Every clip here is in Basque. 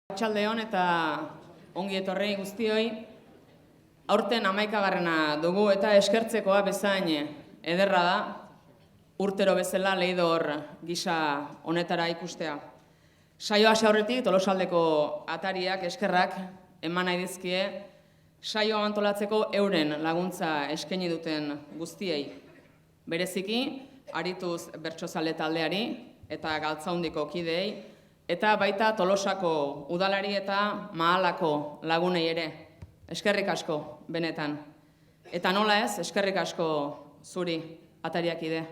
Arratsaldeon eta ongi etorri guztioi. Aurten 11. dugu eta eskertzekoa bezain ederra da, urtero bezala Leidor gisa honetara ikustea. Saio hasi aurretik Tolosaldeko atariak eskerrak eman nahi dizkie saio antolatzeko euren laguntza eskaini duten guztiei. Bereziki, Arituz Bertsozale taldeari eta Galtzaundiko kideei, eta baita Tolosako udalari eta Mahalako lagunei ere. Eskerrik asko, benetan. Eta nola ez, eskerrik asko zuri, atariakide.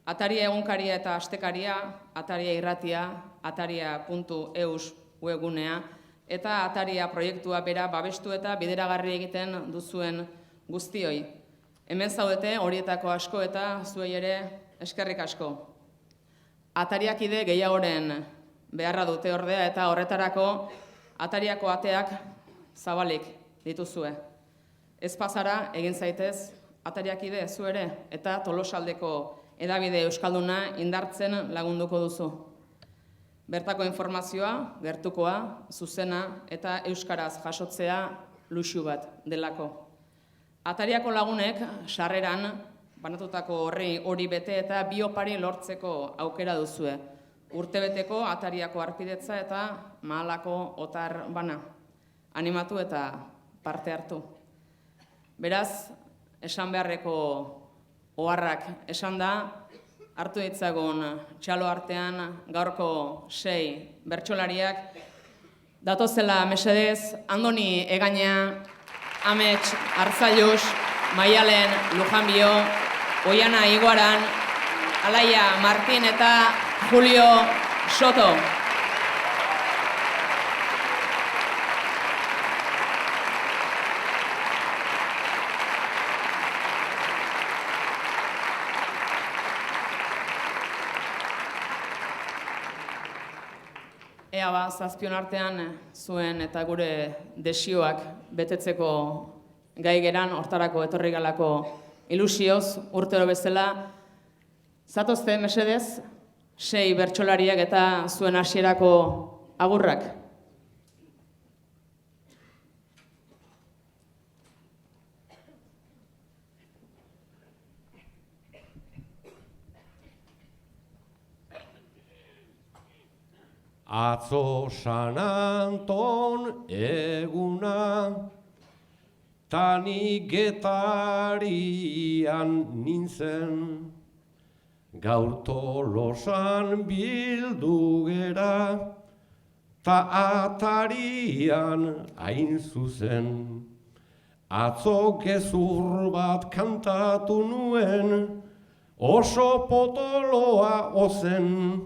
Ataria egunkaria eta astekaria, ataria irratia, ataria.eus webgunea, eta ataria proiektua bera babestu eta bideragarri egiten duzuen guztioi. Hemen zaudete horietako asko eta zuei ere eskerrik asko. Atariakide gehiagoren beharra dute ordea eta horretarako atariako ateak zabalik dituzue. Ez pasara egin zaitez atariakide zu ere eta Tolosaldeko hedabide euskalduna indartzen lagunduko duzu. Bertako informazioa, gertukoa, zuzena eta euskaraz jasotzea luxu bat delako. Atariako lagunek sarreran banatutako hori bete eta bi opari lortzeko aukera duzue. Urtebeteko atariako arpidetza eta Mahalako otar bana. Animatu eta parte hartu. Beraz, esan beharreko oharrak esan da, hartu ditzagun txalo artean gaurko 6 bertsolariak. Datozela mesedez, Andoni Egaña, Amets Arzallus, Maialen Lujanbio, Oiana Iguaran, Alaia Martin eta Julio Soto. Ea ba, zazpion artean zuen eta gure desioak betetzeko gai geran, hortarako etorri galako ilusioz, urtero bezala. Zatozte, mesedez, 6 bertsolariak eta zuen hasierako agurrak. Atzo San Anton eguna, tani Getarian nintzen, gaur Tolosan bildu gera, ta atarian hain zuzen. Atzo gezur bat kantatu nuen, oso potoloa ozen,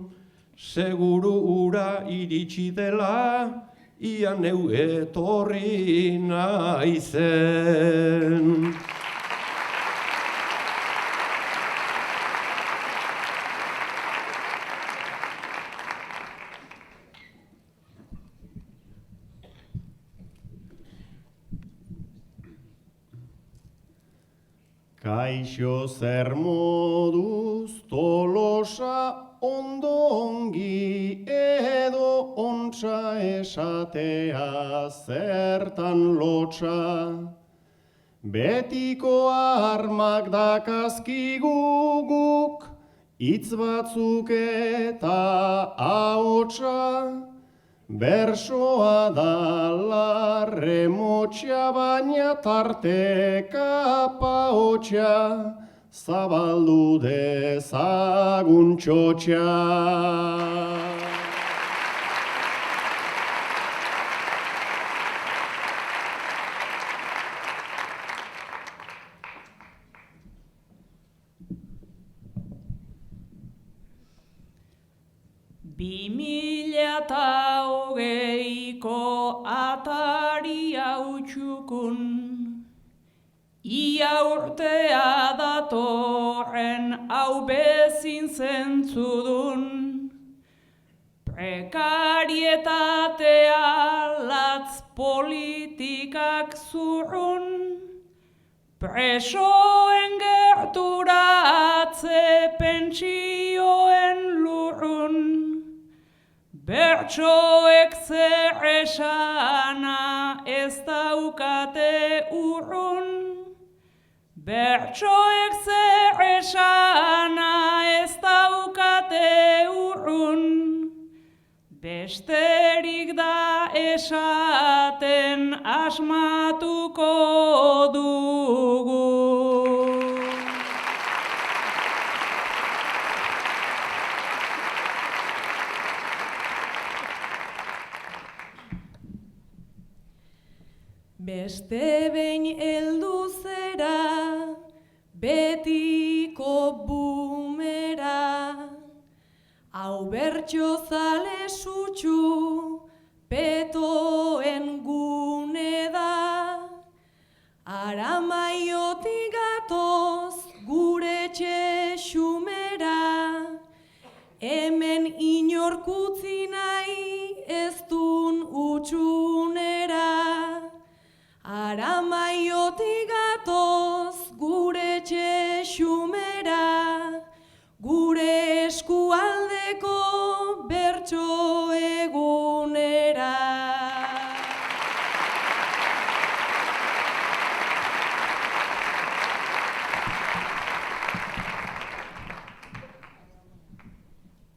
seguru ura iritsi dela, ia neu etorri naizen. Kaixo zer moduz Tolosa ondongi edo ontsa esatea zertan lotsa. Betiko armak dakazkigu guk, hitz batzuk eta ahotsa. Bersoa da larre motxa baina tarteka paotxa, zabaldu dezagun txotxa. Ko atari hautxukun, ia urtea datorren hau bezin zentzudun. Prekarietatea latz politikak zurrun, presoen gerturatze pentsioen lurrun. Bertsoek zer esana ez daukate urrun. Bertsoek zer esana ez daukate urrun. Besterik da esaten asmatuko dugu. Beste behin heldu zera, betiko bumera, hau bertso zale sutsu, petoen gune da. Aramaiotik gatoz gure etxe xumera, hemen inorkutzi nahi ez dun utxunera. Aramaiotik gatoz gure etxe xumera, gure eskualdeko bertso egunera.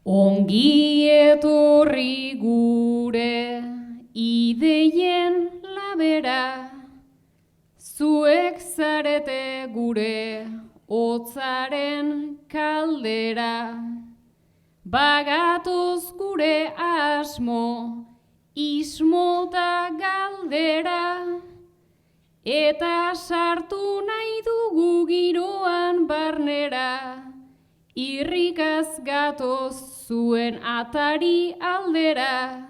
Ongi etorri gure ideien labera, zuek zarete gure hotzaren kaldera. Bagatoz gure asmo, ismo da galdera, eta sartu nahi dugu giroan barnera. Irrikaz gatoz zuen atari aldera,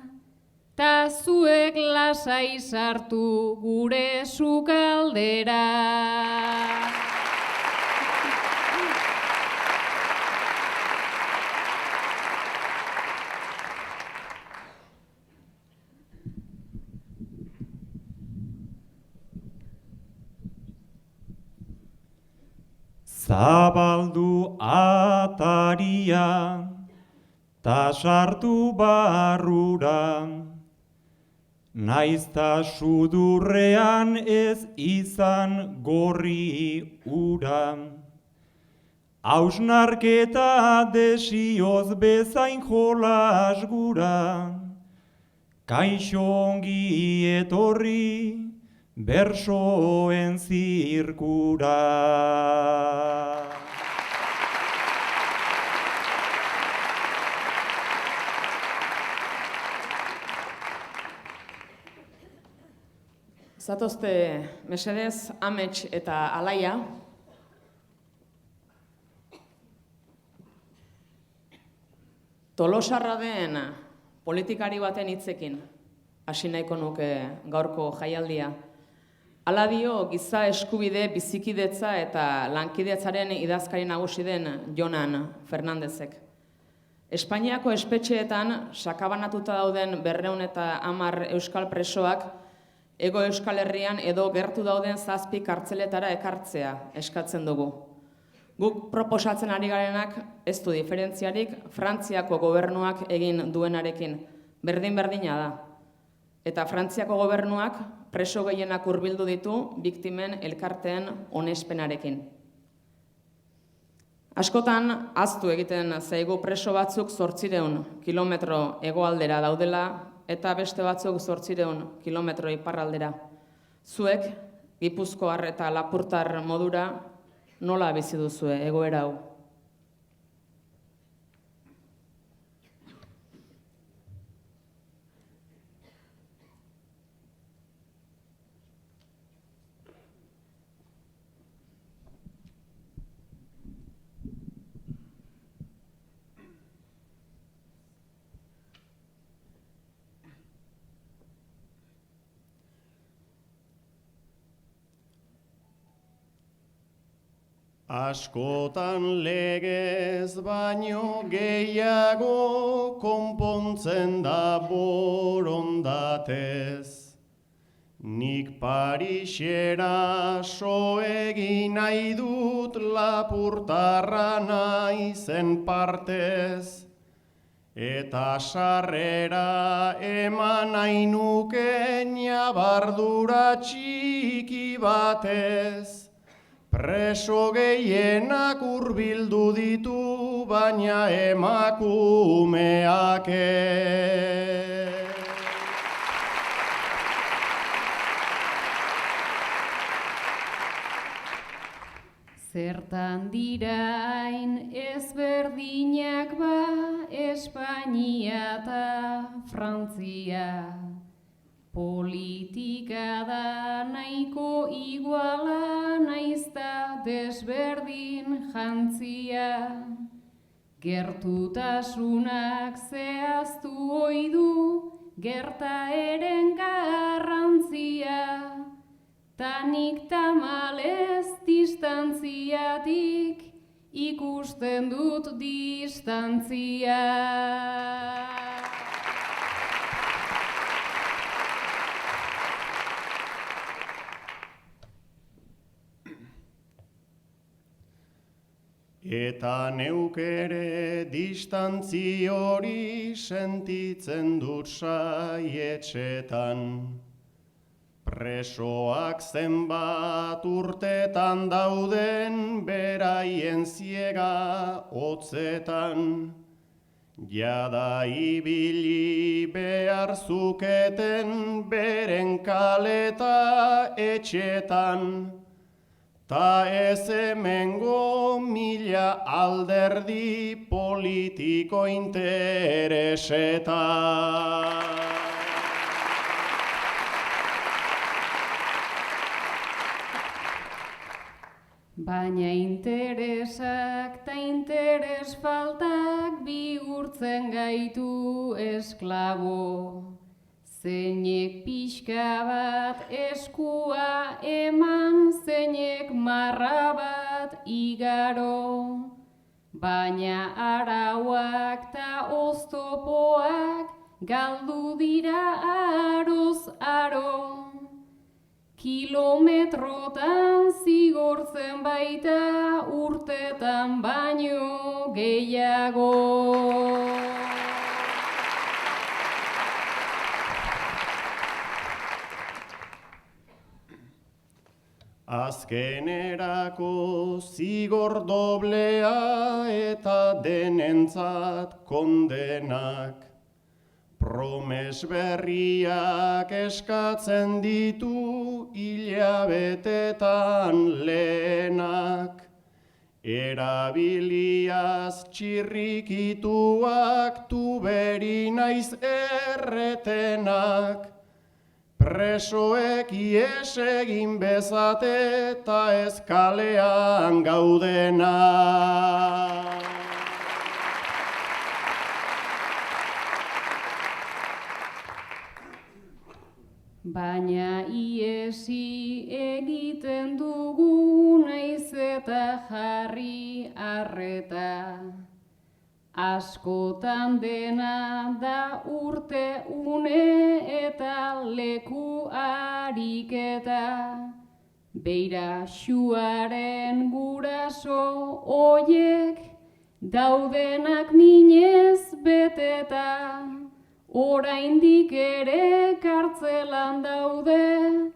ta zuek lasai sartu gure sukaldera. Zabaldu ataria, ta sartu barrura, naizta sudurrean ez izan gorri ura. Hausnarketa desioz bezain jolas gura, kaixo ongi etorri bersoen zirkura. Zatozte mesedez, amets eta alaia. Tolosarra den politikari baten hitzekin hasi nahiko nuke gaurko jaialdia. Hala dio giza eskubide bizikidetza eta lankidetzaren idazkari nagusi den Jonan Fernandezek. Espainiako espetxeetan sakabanatuta dauden 210 euskal presoak Ego Euskal Herrian edo gertu dauden 7 kartzeletara ekartzea eskatzen dugu. Guk proposatzen ari garenak ez du diferentziarik Frantziako gobernuak egin duenarekin, berdin-berdina da. Eta Frantziako gobernuak preso gehienak hurbildu ditu biktimen elkarteen onespenarekin. Askotan, ahaztu egiten zaigu preso batzuk 800 kilometro hegoaldera daudela eta beste batzuk 800 kilometro iparraldera. Zuek, Gipuzkoar eta Lapurtar modura, nola bizi duzue egoera hau? Askotan legez baino gehiago konpontzen da borondatez. Nik Parisera so egin nahi dut Lapurtarra naizen partez. eta sarrera eman nahi nuke ñabardura txiki batez. Preso gehienak hurbildu ditu, baina emakumeak ez. Zertan dirain ezberdinak ba Espainia eta Frantzia. Politika da nahiko iguala naizta desberdin jantzia. Gertutasunak zehaztu ohi du gertaeren garrantzia. Tanik tamalez distantziatik ikusten dut distantzia. Eta neuk ere distantzi hori sentitzen dut saietxetan. Presoak zenbat urtetan dauden beraien ziega hotzetan. Jada ibili behar zuketen beren kaleta etxetan. Ta ez hemengo mila alderdi politiko interesetan. Baina interesak ta interes faltak bihurtzen gaitu esklabo. Zeinek pixka bat eskua eman, zeinek marra bat igaro. Baina arauak ta oztopoak galdu dira aroz aro. Kilometrotan zigortzen baita urtetan baino gehiago. Azkenerako zigor doblea eta denentzat kondenak. Promes berriak eskatzen ditu hilabetetan lehenak. Erabiliaz txirrikituak tuberi naiz erretenak. Presoek ies egin bezate eta ez kalean gaudenak. Baina iesi egiten dugu naiz eta jarri arreta. Askotan dena da urte une eta leku ariketa. Beira xuaren guraso oiek daudenak minez beteta. Oraindik ere kartzelan daude,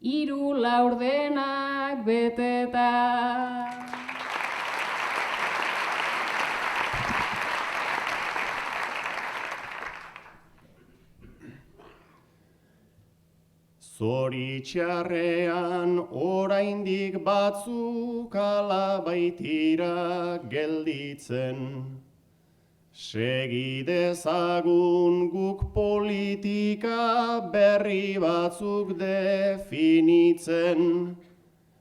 3 laurdenak beteta. Zoritxarrean oraindik batzuk ala baitira gelditzen. Segi dezagun guk politika berri batzuk definitzen.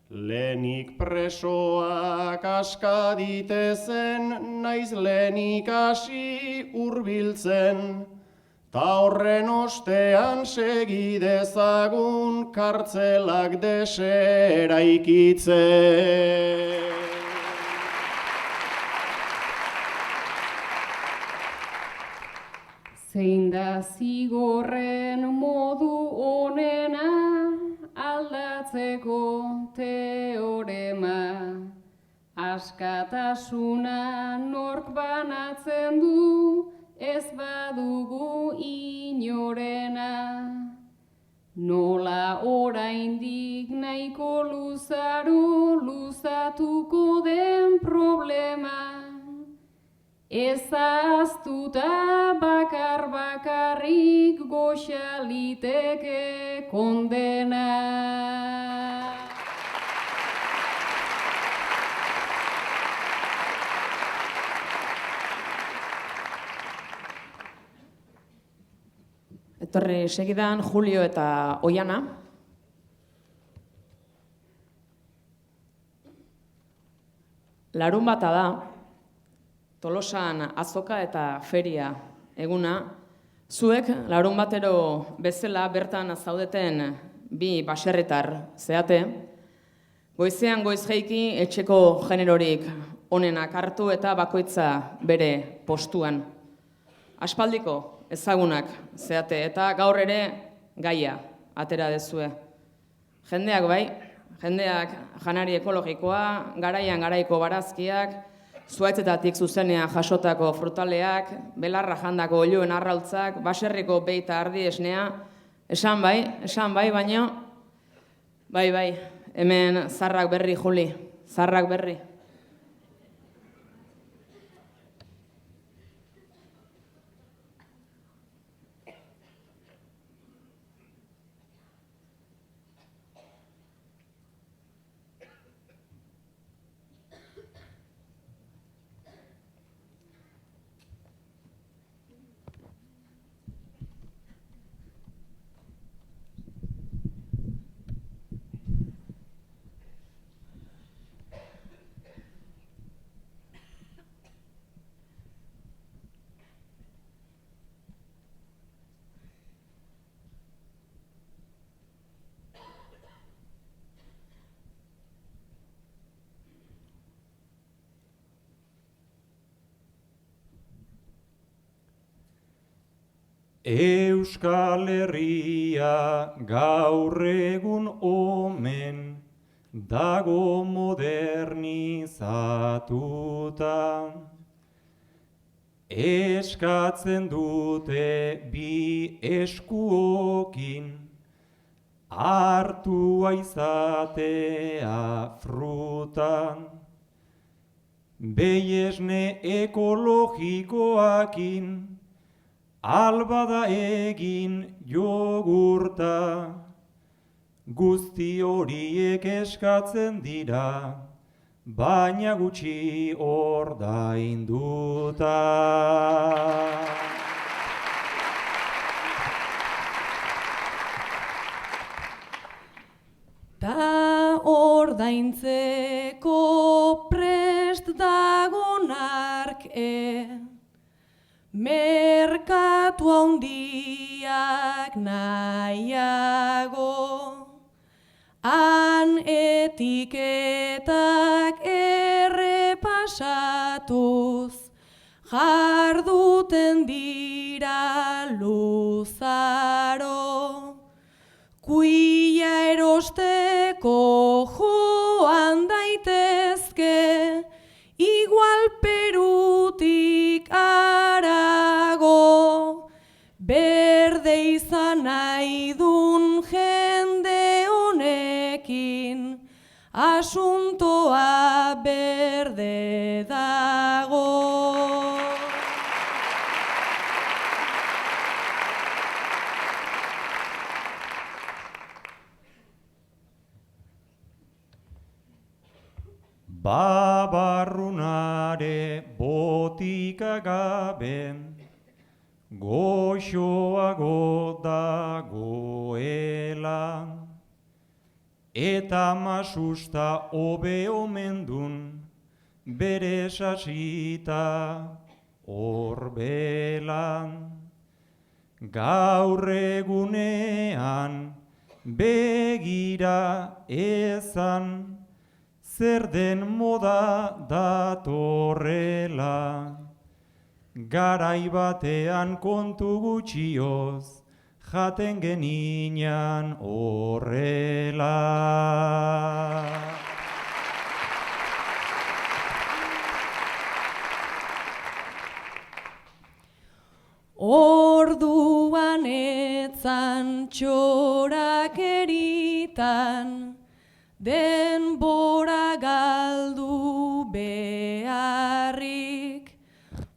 Lehenik presoak aska ditezen, naiz lehenik hasi hurbiltzen. Ta horren ostean segi dezagun kartzelak deseraikitzen. Zein da zigorren modu onena aldatzeko teorema. Askatasuna nork banatzen du ez badugu inorena. Nola oraindik nahiko luzatuko den problema. Ezaztuta bakarrik goxa liteke kondena. Etorri segidan Julio eta Oiana. Larunbata da, Tolosan azoka eta feria eguna. Zuek larunbatero bezala bertan zaudeten bi baserritar zeate. Goizean goiz jeiki etxeko generorik onenak hartu eta bakoitza bere postuan. Aspaldiko ezagunak zeate eta gaur ere gaia atera dezue. Jendeak bai, jendeak janari ekologikoa, garaian garaiko barazkiak, zuhaitzetatik zuzenean jasotako frutaleak, belarra jandako oiluen arrautzak, baserriko beita ardi esnea, esan bai, baino, bai, hemen zarrak berri, Juli, zarrak berri. Euskal Herria gaur egun omen dago modernizatuta. Eskatzen dute bi eskuokin hartua izatea frutan. Behiesne ekologikoakin albada egin jogurta, guzti horiek eskatzen dira, baina gutxi ordainduta. Ta ordaintzeko prest dagon ark merkatu handiak nahiago, han etiketak errepasatuz, jarduten dira luzaro. Kuia erosteko joan daitezke, igual Perutik arago, berde izan nahi dun jende honekin, asuntoa berde dago. Babarrunare botika gabe, goxoago dagoela, eta masusta hobe omen dun, bere sasita horbelan. Gaur egunean begira ezan, zer den moda datorrela, garai batean kontu gutxioz, jaten geninan horrela. orduan etzan txorak eritan, denbora galdu beharrik,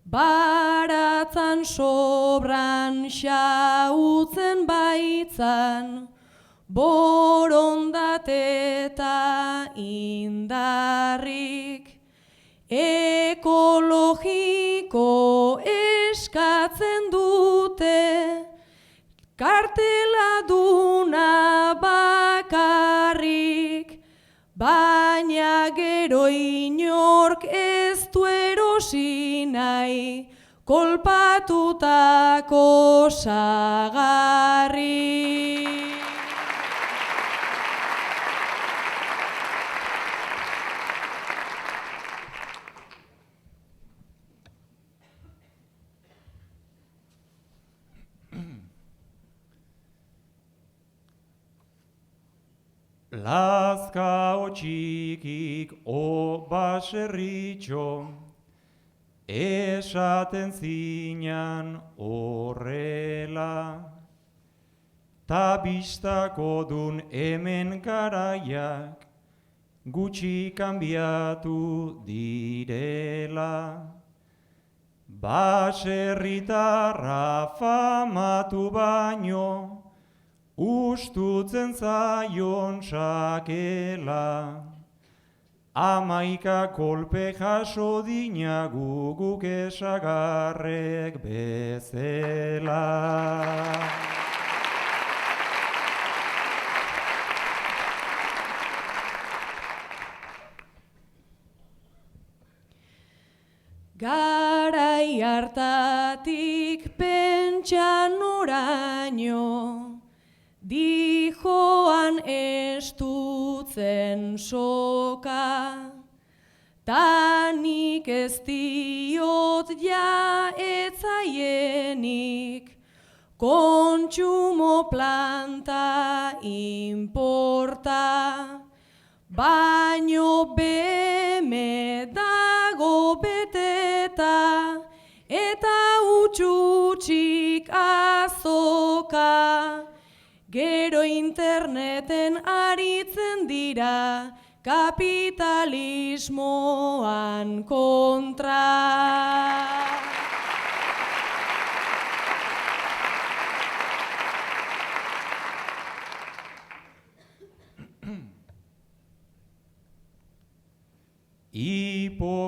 baratzan sobran xautzen baitzan, borondate eta indarrik, ekologiko eskatzen dute, kartela duna bakarrik, baina gero inork ez du erosi nahi, kolpatutako sagarrik. Lazkao txikik o baserritxo, esaten zinan horrela, ta bistako dun hemen garaiak gutxi kanbiatu direla. Baserritarra famatu baino, ustutzen zaion sakela, 11 kolpe jaso dinagu guk esagarrek bezela. Garai hartatik pentsan oraino, dijoan estutzen soka, tanik ez diot ja etzaienik, kontsumo planta inporta, baino beme dago beteta, eta utxutxik azoka, gero interneten aritzen dira, kapitalismoan kontra.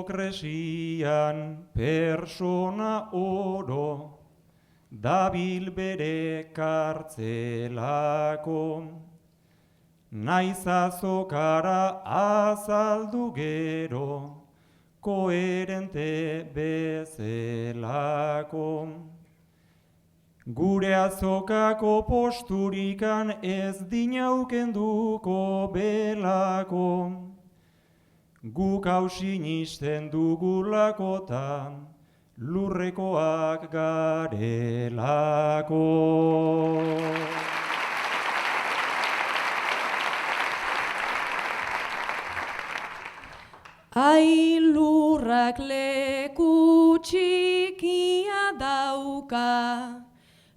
Hipokresian persona oro, dabil bere kartzelako, naiz azokara azaldu gero, koherente bezelako. Gure azokako posturikan ez dinaukenduko belako, guk hausinisten dugulakotan, lurrekoak garelako. Ai lurrak leku txikia dauka,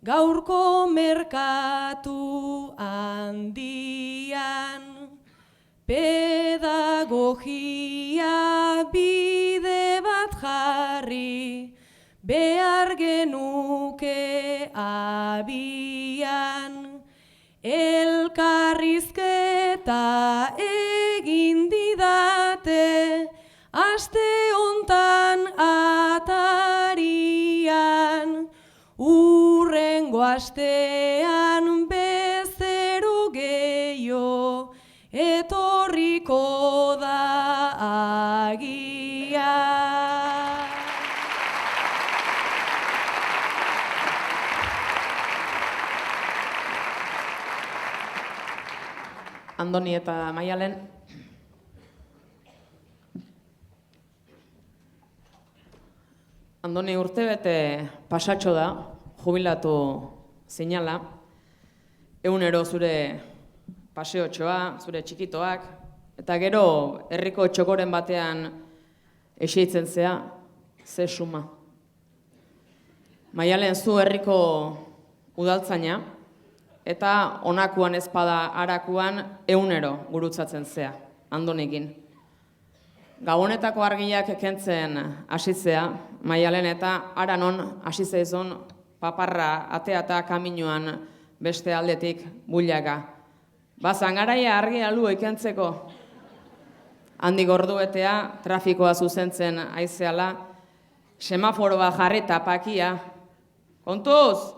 gaurko merkatu handian, pedagogia bide bat jarri, behar genuke abian, elkarrizketa egin didate, aste hontan atarian, urrengo astean bezero gehiago, etorriko da agia. Andoni eta Maialen. Andoni urtebete pasatxo da, jubilatu zinala, egunero zure paseotxoa, zure txikitoak, eta gero herriko txokoren batean eseitzen zea, ze suma. Maialen zu herriko udaltzaina, eta honakuan ezpada harakuan 100 gurutzatzen zea, Andonekin. Gabonetako argiak kentzen hasitzea, Maialen eta hara non hasi zaizun paparra atea eta kaminoan beste aldetik builaka. Zangaraia argia alu ikentzeko. Handik orduetea trafikoa zuzentzen aizeala, semaforoa jarrita pakia. Kontuz!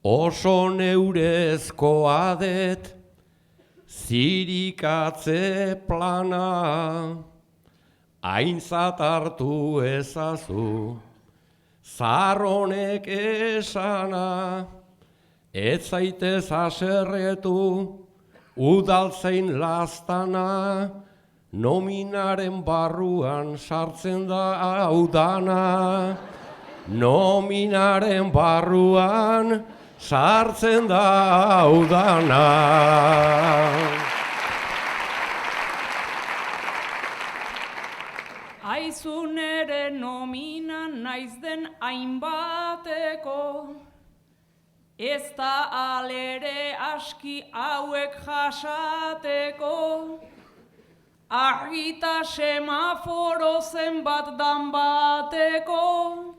Oso neurezkoa det, zirikatze plana, aintzat hartu ezazu, zarronek esana, ez zaitez haserretu, udaltzain lastana, nominaren barruan sartzen da audana, nominaren barruan sartzen da udana. Aizun ere nomina naiz den hainbateko, ez da alere aski hauek jasateko, argita semaforo zenbat dan bateko,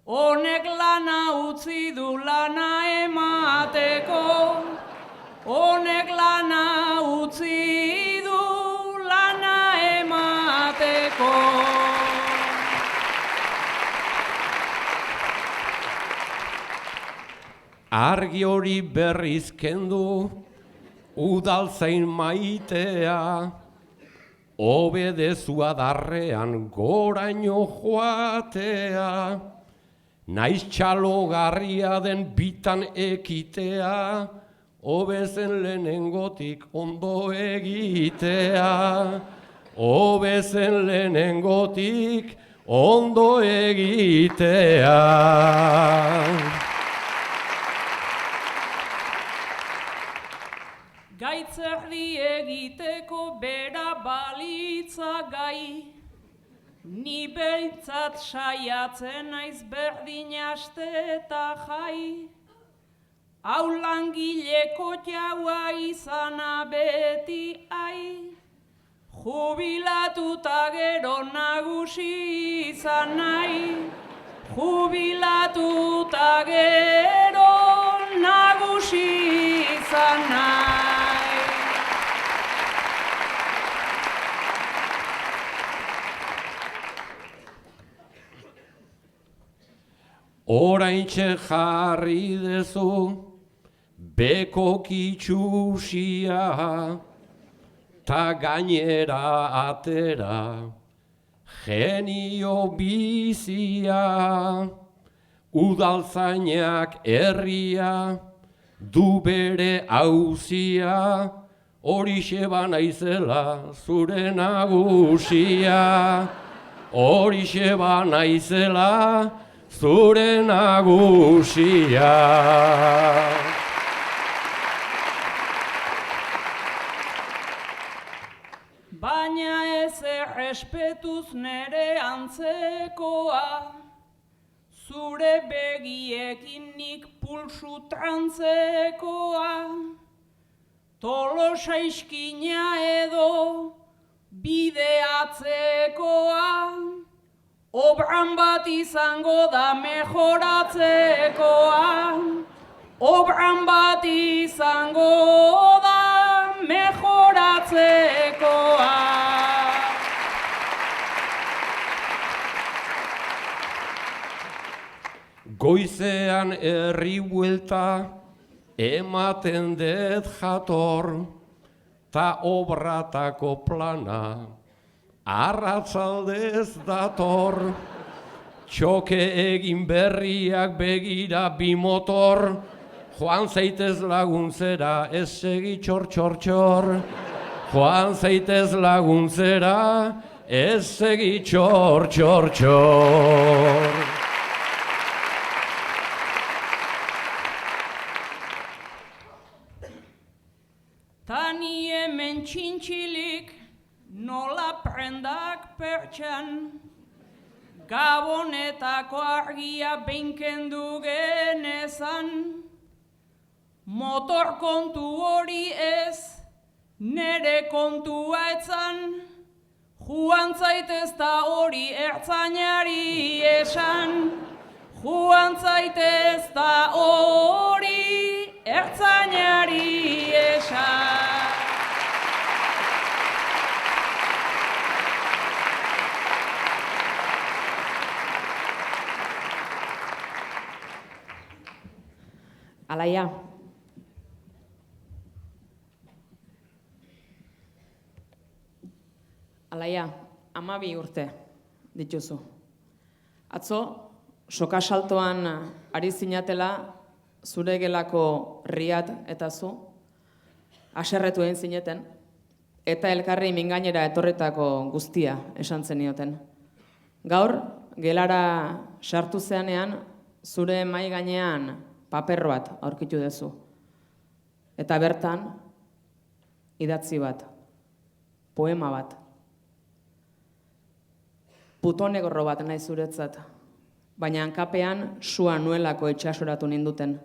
honek lana utzi du lana emateko, honek lana utzi du lana emateko. Argi hori berriz kendu, udaltzain maitea, obedezu adarrean goraino joatea, naiz txalogarria den bitan ekitea, obezen lehenengotik ondo egitea, obezen lehenengotik ondo egitea. Gaitzerdi egiteko bera balitza gai, ni behintzat saiatzen naiz berdin aste eta jai, hau langileko jaua izana beti ai, jubilatuta gero nagusi izan nahi, jubilatuta gero nagusi izan nahi. Oraintxe jarri dezu, beko kitxusia, ta gainera atera, genio bizia, udaltzainak herria, du bere auzia, horixe banaizela zure nagusia, horixe banaizela zure nagusia. Baina ez errespetuz nere antzekoa, zure begiekin nik pulsu trantzekoa, Tolosa iskina edo bideatzekoa, obran bat izango da mejoratzekoa, obran bat izango da mejoratzekoa. Goizean herri buelta ematen dut jator, ta obratako plana arratzaldez dator, txoke egin berriak begira bi motor, joan zaitez laguntzera, ez segi txor txor txor, joan zaitez laguntzera, ez segi txor txor txor. Tani hemen txintxilik, nola prendak pertsan, Gabonetako argia beinkendu genezan, motor kontu hori ez, nere kontua etzan, joan zaitez da hori ertzainari esan, joan zaitez da hori ertzainari esan. Alaia. Alaia, 12 urte dituzu. Atzo, sokasaltoan ari zinatela, zure gelako Riat eta zu, haserretu egin zineten, eta elkarri mingainera etorretako guztia esan zenioten. Gaur, gelara sartu zeanean, zure mahai gainean paper bat aurkitu duzu. Eta bertan, idatzi bat, poema bat. Putonegorro bat nahi zuretzat, baina hankapean sua nuelako itxasoratu ninduten.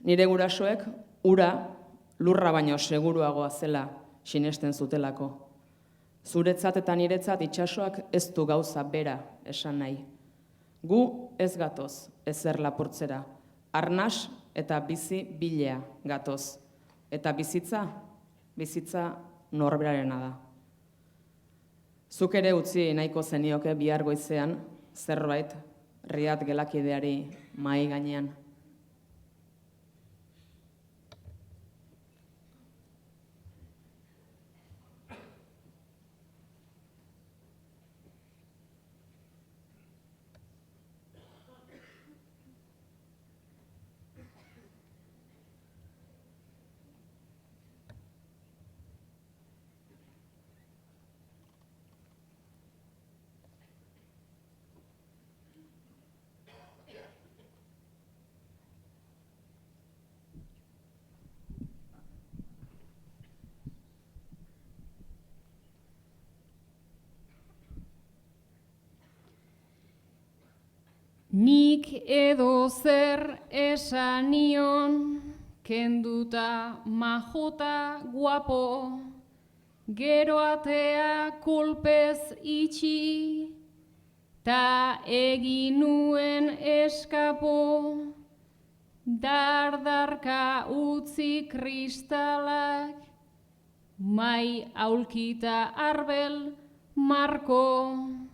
Nire gurasoek ura lurra baino seguruagoa zela sinesten zutelako. Zuretzat eta niretzat itxasoak ez du gauza bera esan nahi. Gu ez gatoz ezer lapurtzera, arnas eta bizi bilea gatoz. Eta bizitza norberarena da. Zuk ere utzi nahiko zenioke bihar goizean zerbait Riat gelakideari mahai gainean. Nik edo zer esan nion, kenduta majota guapo, gero atea kolpez itxi, ta egin nuen eskapo, dardarka utzi kristalak, mai aulkita arbel marko.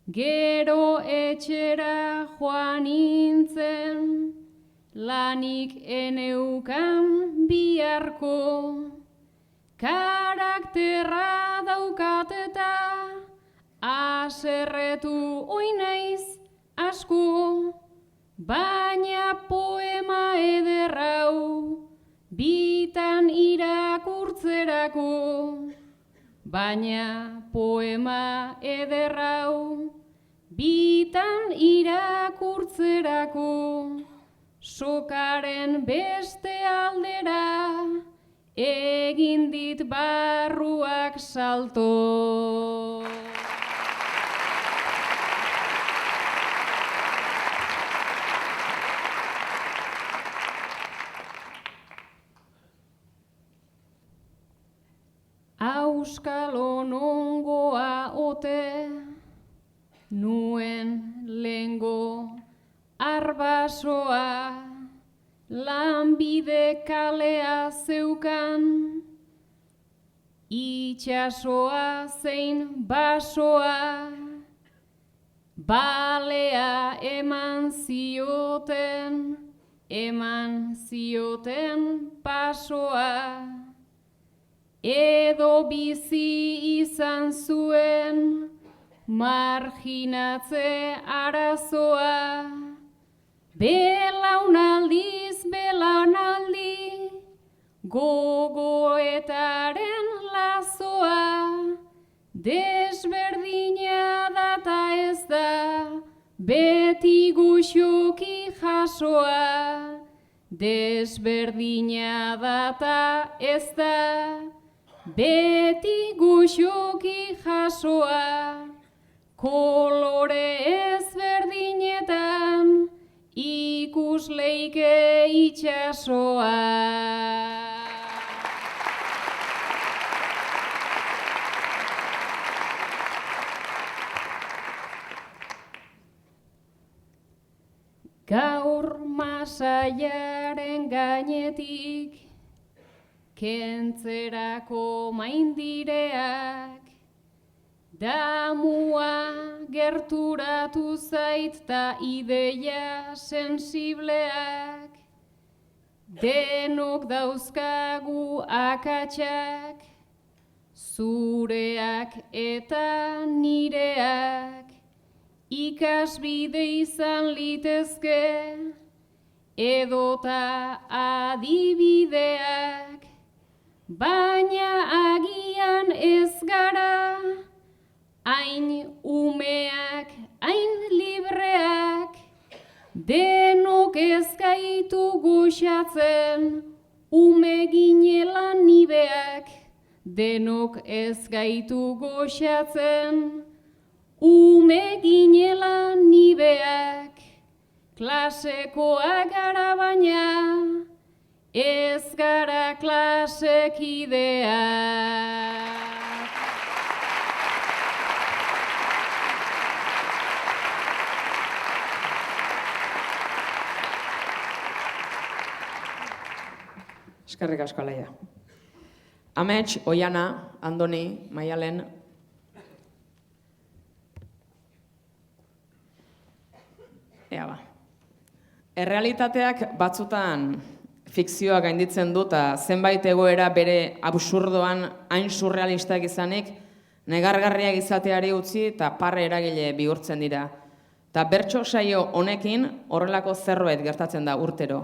Gero etxera joan nintzen, lanik eneukan biharko. Karakterra daukat eta aserretu oinaiz asko, baina poema ederrau bitan irakurtzerako. Baina poema ederrau bitan irakurtzerako, sokaren beste aldera egin dit barruak salto. Auskalo nongoa ote, nuen lengo arbasoa, lanbide kalea zeukan, itxasoa zein basoa, balea eman zioten pasoa. edo bizi izan zuen marginatze arazoa. Belaunaldiz belaunaldi gogoetaren lazoa, desberdina data ez da beti goxoki jasoa. Desberdina data ez da beti goxoki jasoa. Kolore ezberdinetan ikus leike itxasoa. Gaur masaiaren gainetik kentzerako maindireak, damua gerturatu zait ta ideia sensibleak, denok dauzkagu akatsak, zureak eta nireak, ikasbide izan litezke, edota adibideak, baina agian ez gara, hain umeak, hain libreak, denok ez gaitu goxatzen, ume ginela nibeak, denok ez gaitu goxatzen, ume ginela nibeak. Klasekoak gara baina, ez gara klasekideak. Eskerrik asko, Alaia. Amets, Oiana, Andoni, Maialen. Ea ba. Errealitateak batzutan fikzioa gainditzen du eta zenbait egoera bere absurdoan hain surrealistak izanik negargarriak izateari utzi eta parre eragile bihurtzen dira. Eta bertso saio honekin horrelako zerbait gertatzen da urtero.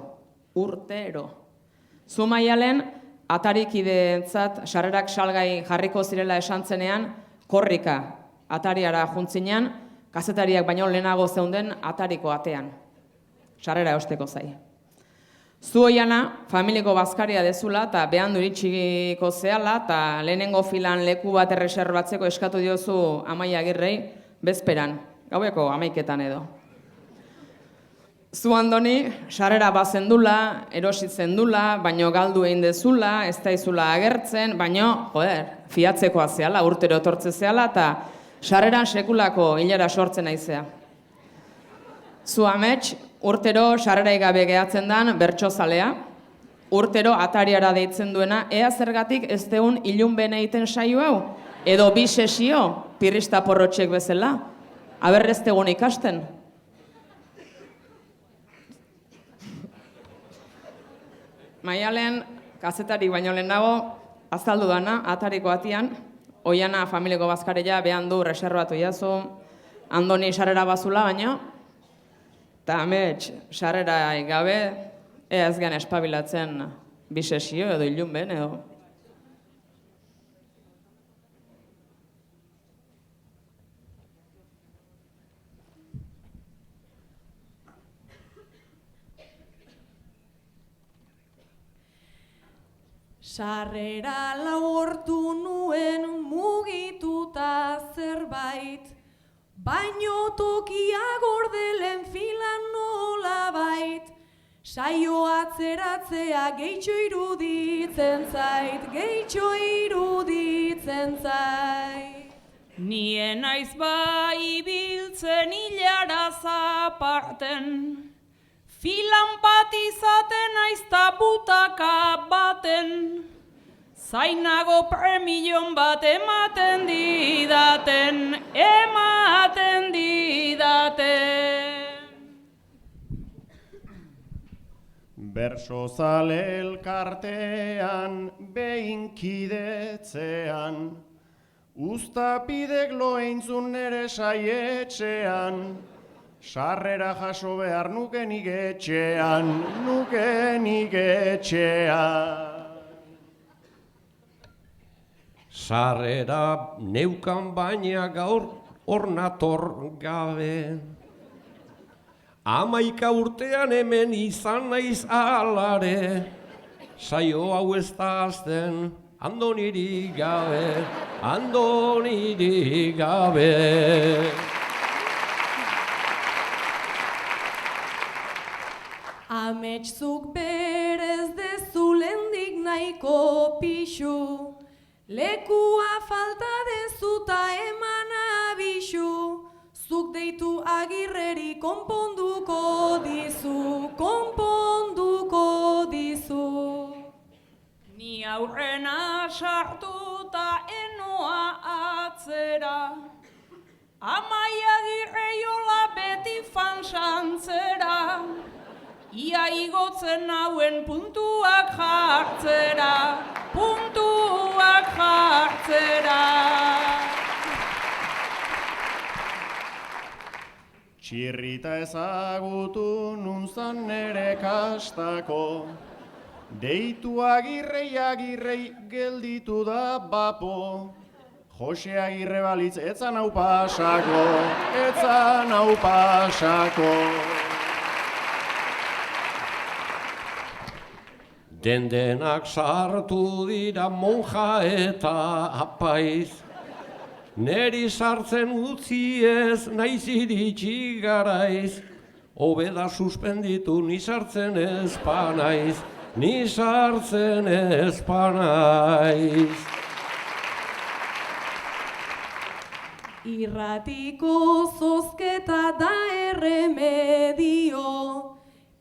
Urtero. Zu Maialen, atarikideentzat sarrerak salgai jarriko zirela esan zenean, korrika atariara juntzinean, kazetariak baino lehenago zeunden atariko atean. Sarrera eusteko zai. Zu Oiana, familiko bazkaria dezula eta behandu iritsiko zehala eta lehenengo filan leku bat erreserbatzeko eskatu diozu Amaia Agirrei bezperan, gaueko 11etan edo. Zu Andoni, sarrera bazendula, erositzen dula, baino galdu egin dezula, ez daizula agertzen, baino, fiatzekoa zehala, urtero etortze zehala eta sarreran sekulako hilera sortzen naizea. Zu Amets, urtero sarrerai gabe gehatzen dan bertsozalea, urtero atariara deitzen duena, ea zergatik ez deun ilunben egiten saio hau, edo 2 sesio, pirrista porrotxek bezala, aber ez degun ikasten. Maialen, kazetari baino lehenago, azaldu dana, atariko atian, Oiana familiko bazkaria behan du reservatu jazu, Andoni sarrera bazula baino, eta Amets sarrera gabe, ea ez gen espabilatzen 2 sesio edo ilunben edo. Sarrera laurtu nuen mugituta zerbait, baino tokia gordelen filan nolabait, saio atzeratzea gehitxo iruditzen zait. Nien naiz bai biltzen hilara zaparten, filan bat izaten naiz ta butaka baten, zainago premilion bat ematen didaten. Berso zale elkartean, behin kidetzean, Uztapidek lo eintzun nere saietxean, sarrera jaso behar nukenik etxean, Sarrera neukan baina gaur hor nator gabe. 11 urtean hemen izan naiz alare, saio hau ez da azten, andonirik gabe, andonirik gabe. Ametszuk berez dezulendik nahiko pixu, lekua falta dezuta eman abixu, zuk deitu Agirreri konponduko dizu. Ni aurrena sartuta enoa atzera, Amai Agirreiola beti fansantzera, ia igotzen nauen puntuak jartzera. Txirrita ezagutu nuntzan nere kastako, deitu Agirrei gelditu da bapo, Jose Agirre balitz etzan hau pasako. Dendenak sartu dira monja eta apaiz, neri sartzen utzi ez naiz iritsi garaiz, hobeda suspenditu ni sartzen ez panaiz. Irratiko zozketa da erremedio,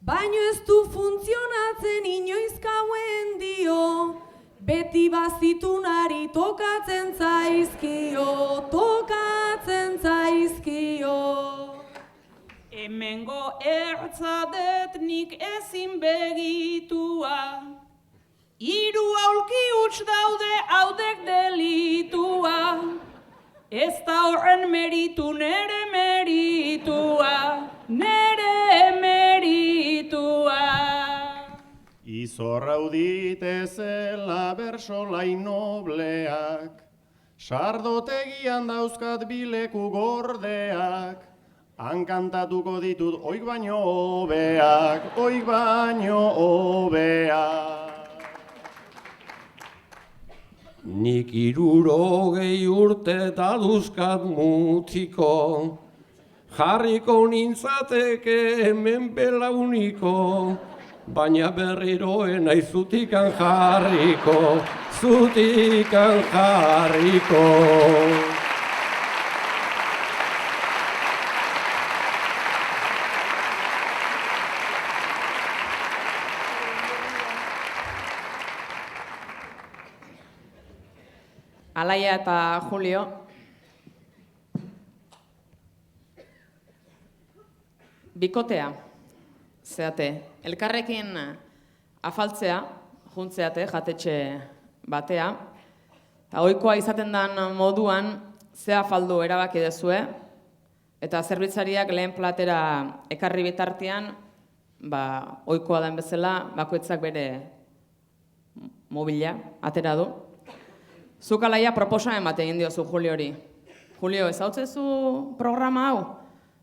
baino ez du funtzionatzen inoiz gauen dio, beti bazitunari tokatzen zaizkio. Hemengo ertzadet nik ezin begitua, hiru aulki huts daude haudek delitua, ez da horren meritu nere meritua. Izorrau ditezela bersolai nobleak, sardotegian dauzkat bileku gordeak, han kantatuko ditut oik baino hobeak. Nik 60 urte daduzkat mutiko, jarriko nintzateke hemen belauniko, baina berriroen naiz zutikan jarriko. Alaia eta Julio, bikotea, zeate, elkarrekin afaltzea, juntzeate, jatetxe batea, eta ohikoa izaten den moduan, ze afaldu erabaki dezue, eta zerbitzariak lehen platera ekarri bitartean, ohikoa den bezala, bakoitzak bere mobila atera du. Zuk Alaia proposamen bat egin diozu Juliori. Julio, ezautzezu programa hau?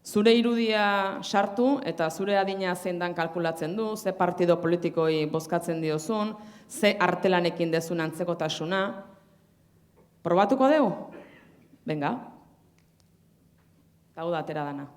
Zure irudia sartu eta zure adina zein dan kalkulatzen du, ze partido politikoi bozkatzen diozun, ze artelanekin dezun antzekotasuna. Probatuko dugu? Venga. Hau da atera dana.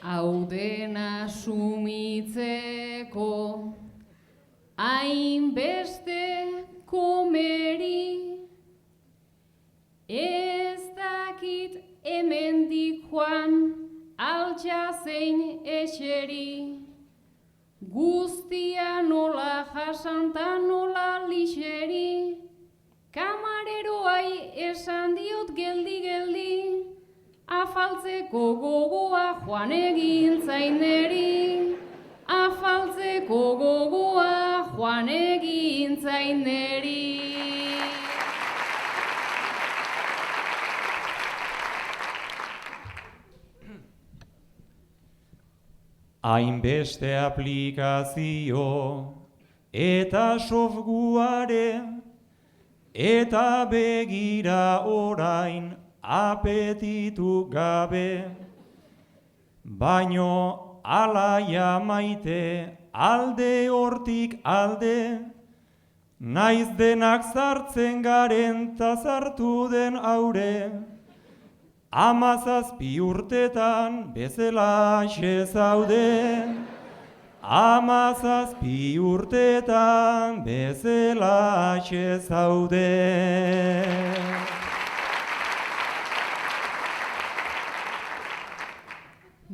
Hau dena sumitzeko, hainbeste komeri, ez dakit hemendik joan, altxa zein eseri, guztia nola jasanta nola lixeri, kamareroai esan diot geldi-geldi, afaltzeko gogoa joan egin zaineri, afaltzeko gogoa joan egin zaineri. Hainbeste aplikazio eta software eta begira orain apetitu gabe, baino alaia maite alde hortik alde, naiz denak zartzen garen ta zartu den aure, 17 urtetan bezalaxe zaude, 17 urtetan bezalaxe zaude.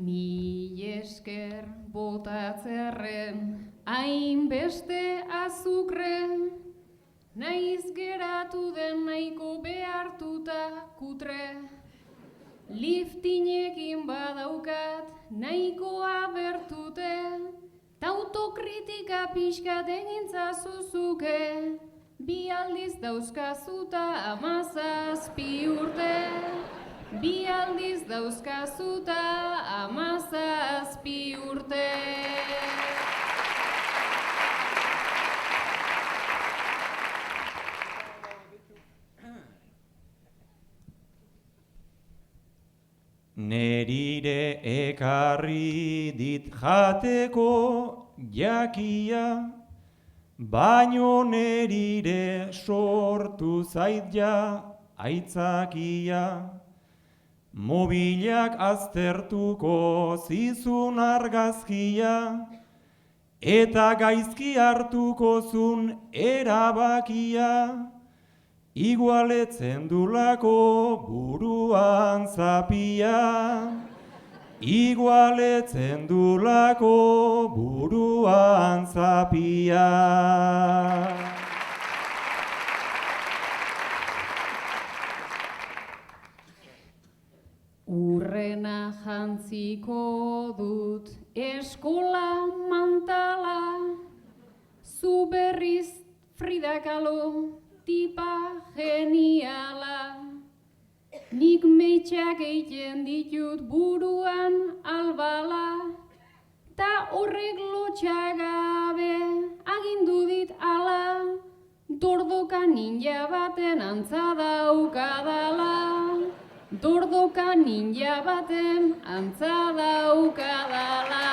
Mil esker botatzerren, hainbeste azukre, naiz geratu den nahiko behartuta kutre. Liftinekin badaukat nahikoa bertute, ta autokritika pixkat egintzazuzuke, 2 aldiz dauzkazuta 17 urte. 2 aldiz dauzkazuta 17 urte. Nerire ekarri dit jateko jakia, baino nerire sortu zait ja aitzakia. Mobilak aztertuko zizun argazkia, eta gaizki hartuko zun erabakia, igualetzen dulako buruan zapia, igualetzen dulako buruan zapia. Urrena jantziko dut eskola mantala, zu berriz Frida Kahlo tipa geniala. Nik meitxak egiten ditut buruan albala, ta horrek lotxagabe agindu dit ala, dordoka ninja baten antza daukadala. Dordoka ninja baten antza daukadala.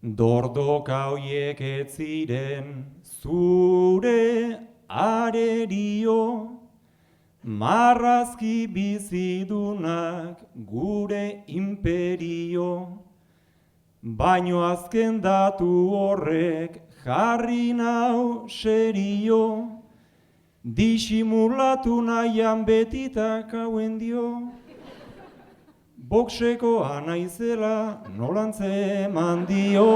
Dordoka hoiek ez ziren zure arerio, marrazki bizidunak gure imperio, baino azken datu horrek jarri nau serio, disimulatu nahian betitak hauen dio, boxekoa naizela nolantze eman dio,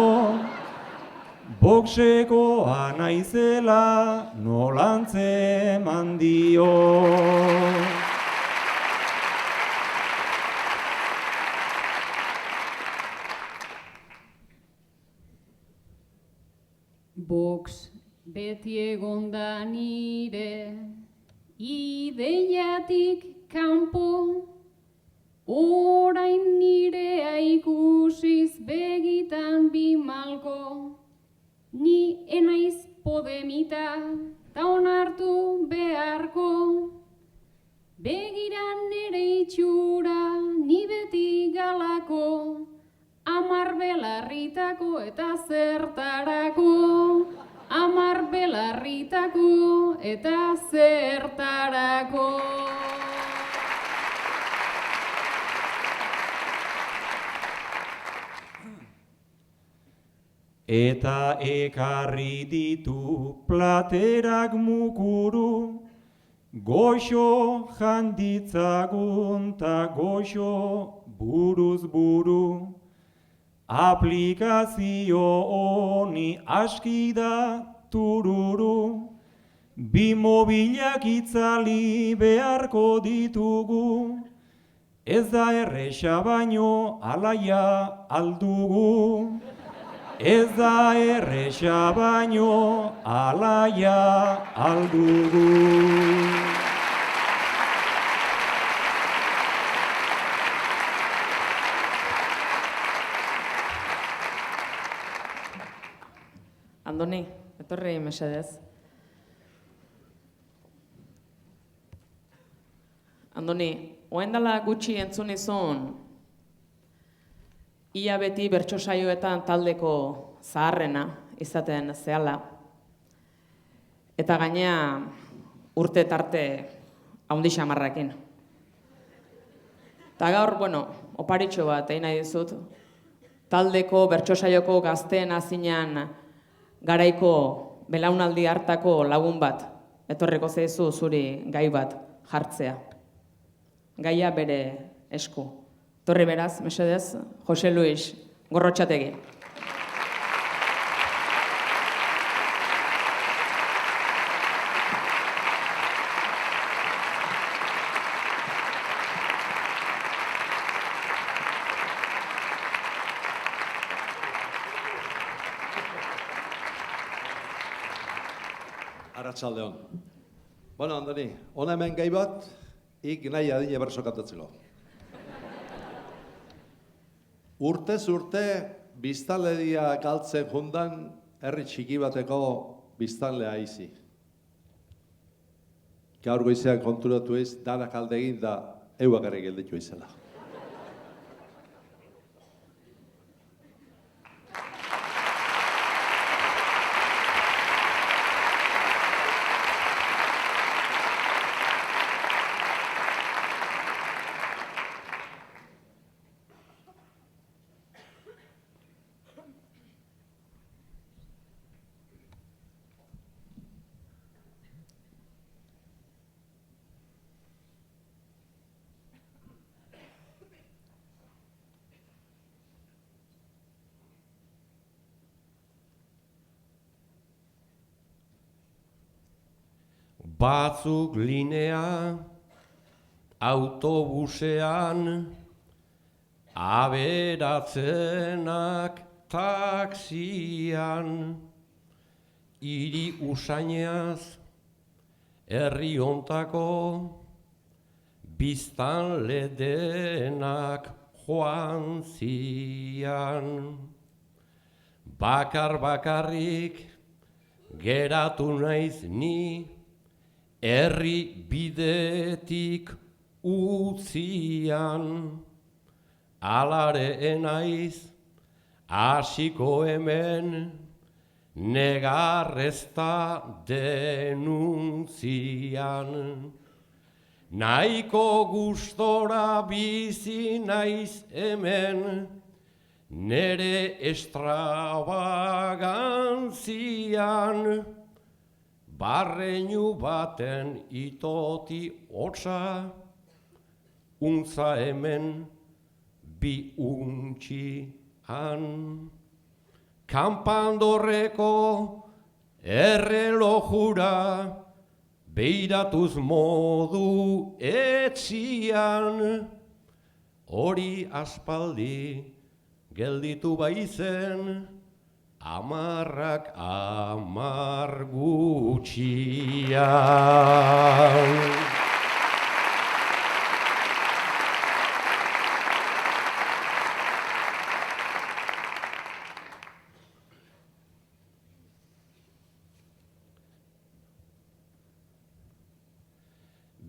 boxekoa naizela nolantze eman dio. Box beti egonda nire, ideiatik kanpo, orain nirea ikusiz begitan bi malko, ni enaiz podemita ta onartu beharko, begira nere itxura ni beti galako, Amar belarritako eta zertarako, amar belarritako eta zertarako. Eta ekarri ditu platerak mukuru, goxo janditzagun ta goxo buruz buru. Aplikazio honi aski da tururu, bi mobilak itzali beharko ditugu, ez da erresa baino alaia aldugu. Ez da erresa baino alaia aldugu. Andoni, etorri mesedez. Andoni, oendala gutxi entzun izun, ia beti bertso saioetan taldeko zaharrena izaten zehala. Eta gainea urte tarte haundi xamarrakin. Eta gaur, oparitxo bat egin nahi dizut, taldeko bertso saioko gazteen hazinean garaiko belaunaldi hartako lagun bat, etorriko zaizu zuri gai bat jartzea. Gaia bere esku. Torri beraz, mesedez, Jose Luis Gorrotxategi. Arratsaldeon. Andoni, hona hemen gai bat, ik nahi adine berso kantatzeko. Urtez urte biztanleria galtzen jundan herri txiki bateko biztanlea izi. Gaur goizean konturatu ez, danak alde egin da euakarri gelditu izela. Batzuk linea, autobusean, aberatzenak taxian, hiri usaineaz, herri hontako, biztanle denak joan zian. Bakar bakarrik geratu naiz ni, herri bidetik utzian, alare naiz, hasiko hemen, negarrezta denuntzian. Nahiko gustora bizi naiz hemen, nere extravagantzian, barreinu baten itoti hotza, untza hemen bi untxian. Kanpandorreko errelojura, beiratuz modu etxian, hori aspaldi gelditu baizen, amarrak amar gutxian.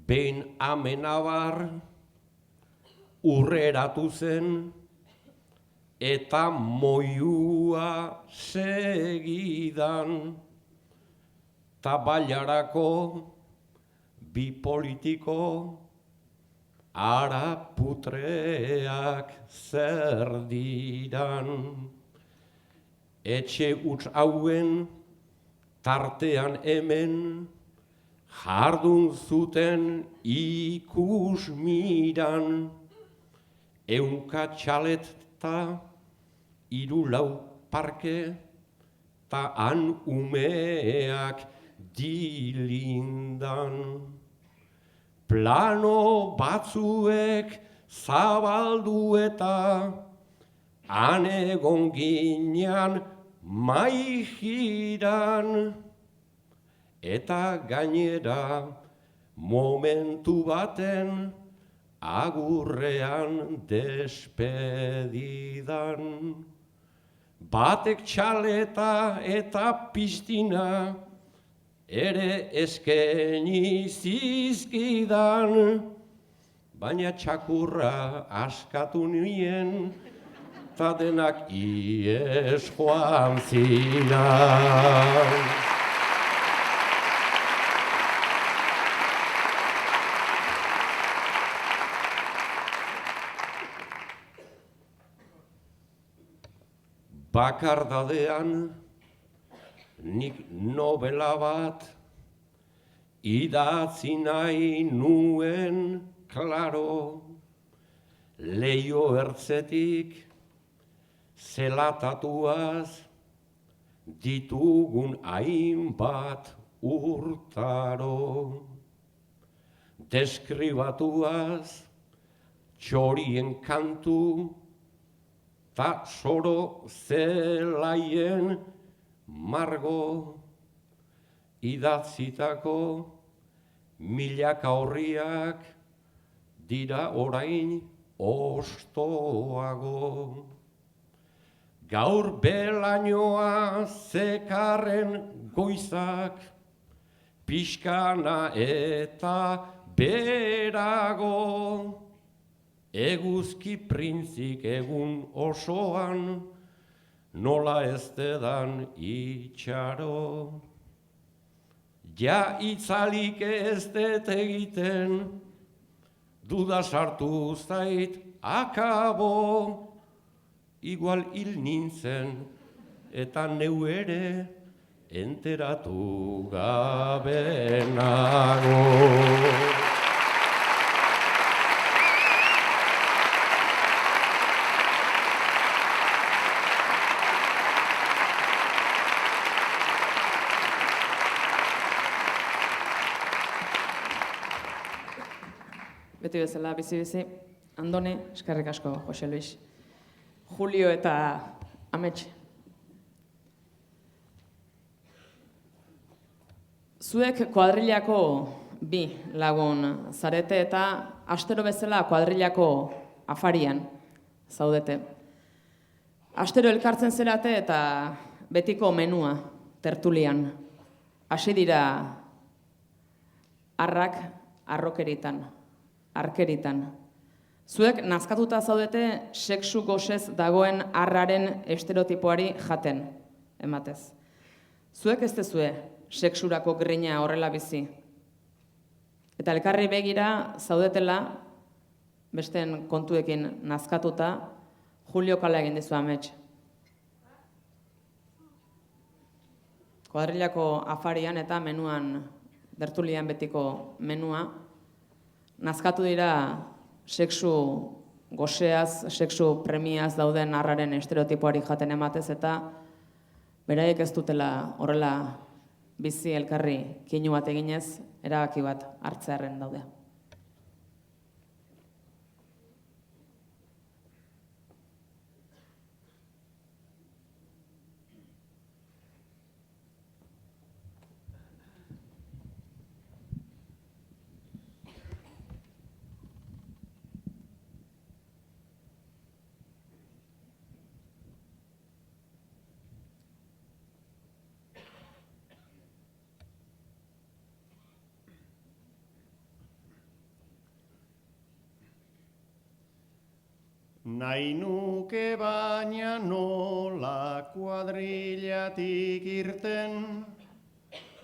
Behin amenabar urreratu zen, eta moiua segidan, ta bailarako bi politiko ara putreak zer diran. Etxe huts hauen tartean hemen jardun zuten ikus miran, ehunka txalet ta hiru lau parke ta han umeak dilindan. Plano batzuek zabaldu eta han egon ginean mai jiran, eta gainera momentu baten agurrean despedidan. Batek txaleta eta piztina ere eskeni zizkidan, baina txakurra askatu nien, ta denak ies joan zidan. Bakardadean nik novela bat idatzi nahi nuen, klaro, leio ertzetik zelatatuaz ditugun hainbat urtaro. Deskribatuaz txorien kantu ta soro zelaien margo, idatzitako milaka horriak dira orain ostoago. Gaur belainoa zekarren goizak, pixkana eta berago, eguzki printzik egun osoan, nola ez dedan itxaro. Ja itzalik ez dut egiten, duda sartu zait akabo, igual hil nintzen eta neu ere enteratu gabe nago. Beti bezala, bizi-bizi. Andone, eskerrik asko, Jose Luis. Julio eta Amets. Zuek kuadrillako bi lagun zarete eta astero bezala kuadrillako afarian zaudete. Astero elkartzen zerate eta betiko menua tertulian. Hasi dira arrak arrokeritan, arkeritan. Zuek nazkatuta zaudete sexu gosez dagoen arraren estereotipoari jaten, ematez. Zuek ez dezue sexurako grina horrela bizi. Eta elkarri begira zaudetela, besteen kontuekin nazkatuta, Julio kala egin dizu Amets. Kuadrillako afarian eta menuan, tertulian betiko menua, nazkatu dira sexu goseaz, sexu premiaz dauden arraren estereotipoari jaten ematez eta beraiek ez dutela horrela bizi elkarri keinu bat eginez, erabaki bat hartzearren daude. Nahi nuke baina nola kuadrillatik irten,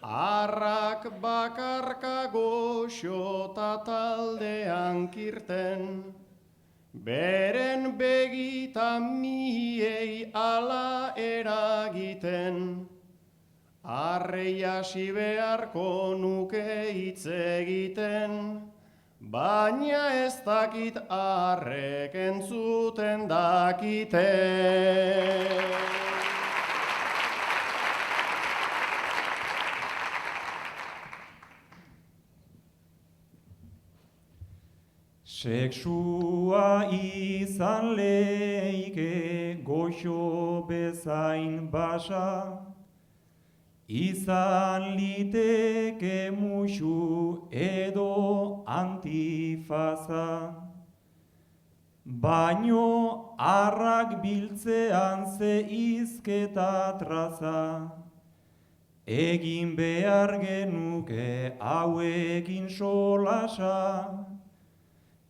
arrak bakarka goxota taldean kirten, beren begita miei ala eragiten, arrei hasi beharko nuke hitz egiten, baina ez dakit arrek entzuten dakite. Sexua izan leike goxo bezain basa, izan liteke musu edo antifaza. Baino arrak biltzean ze hizketa traza, egin behar genuke hauekin solasa.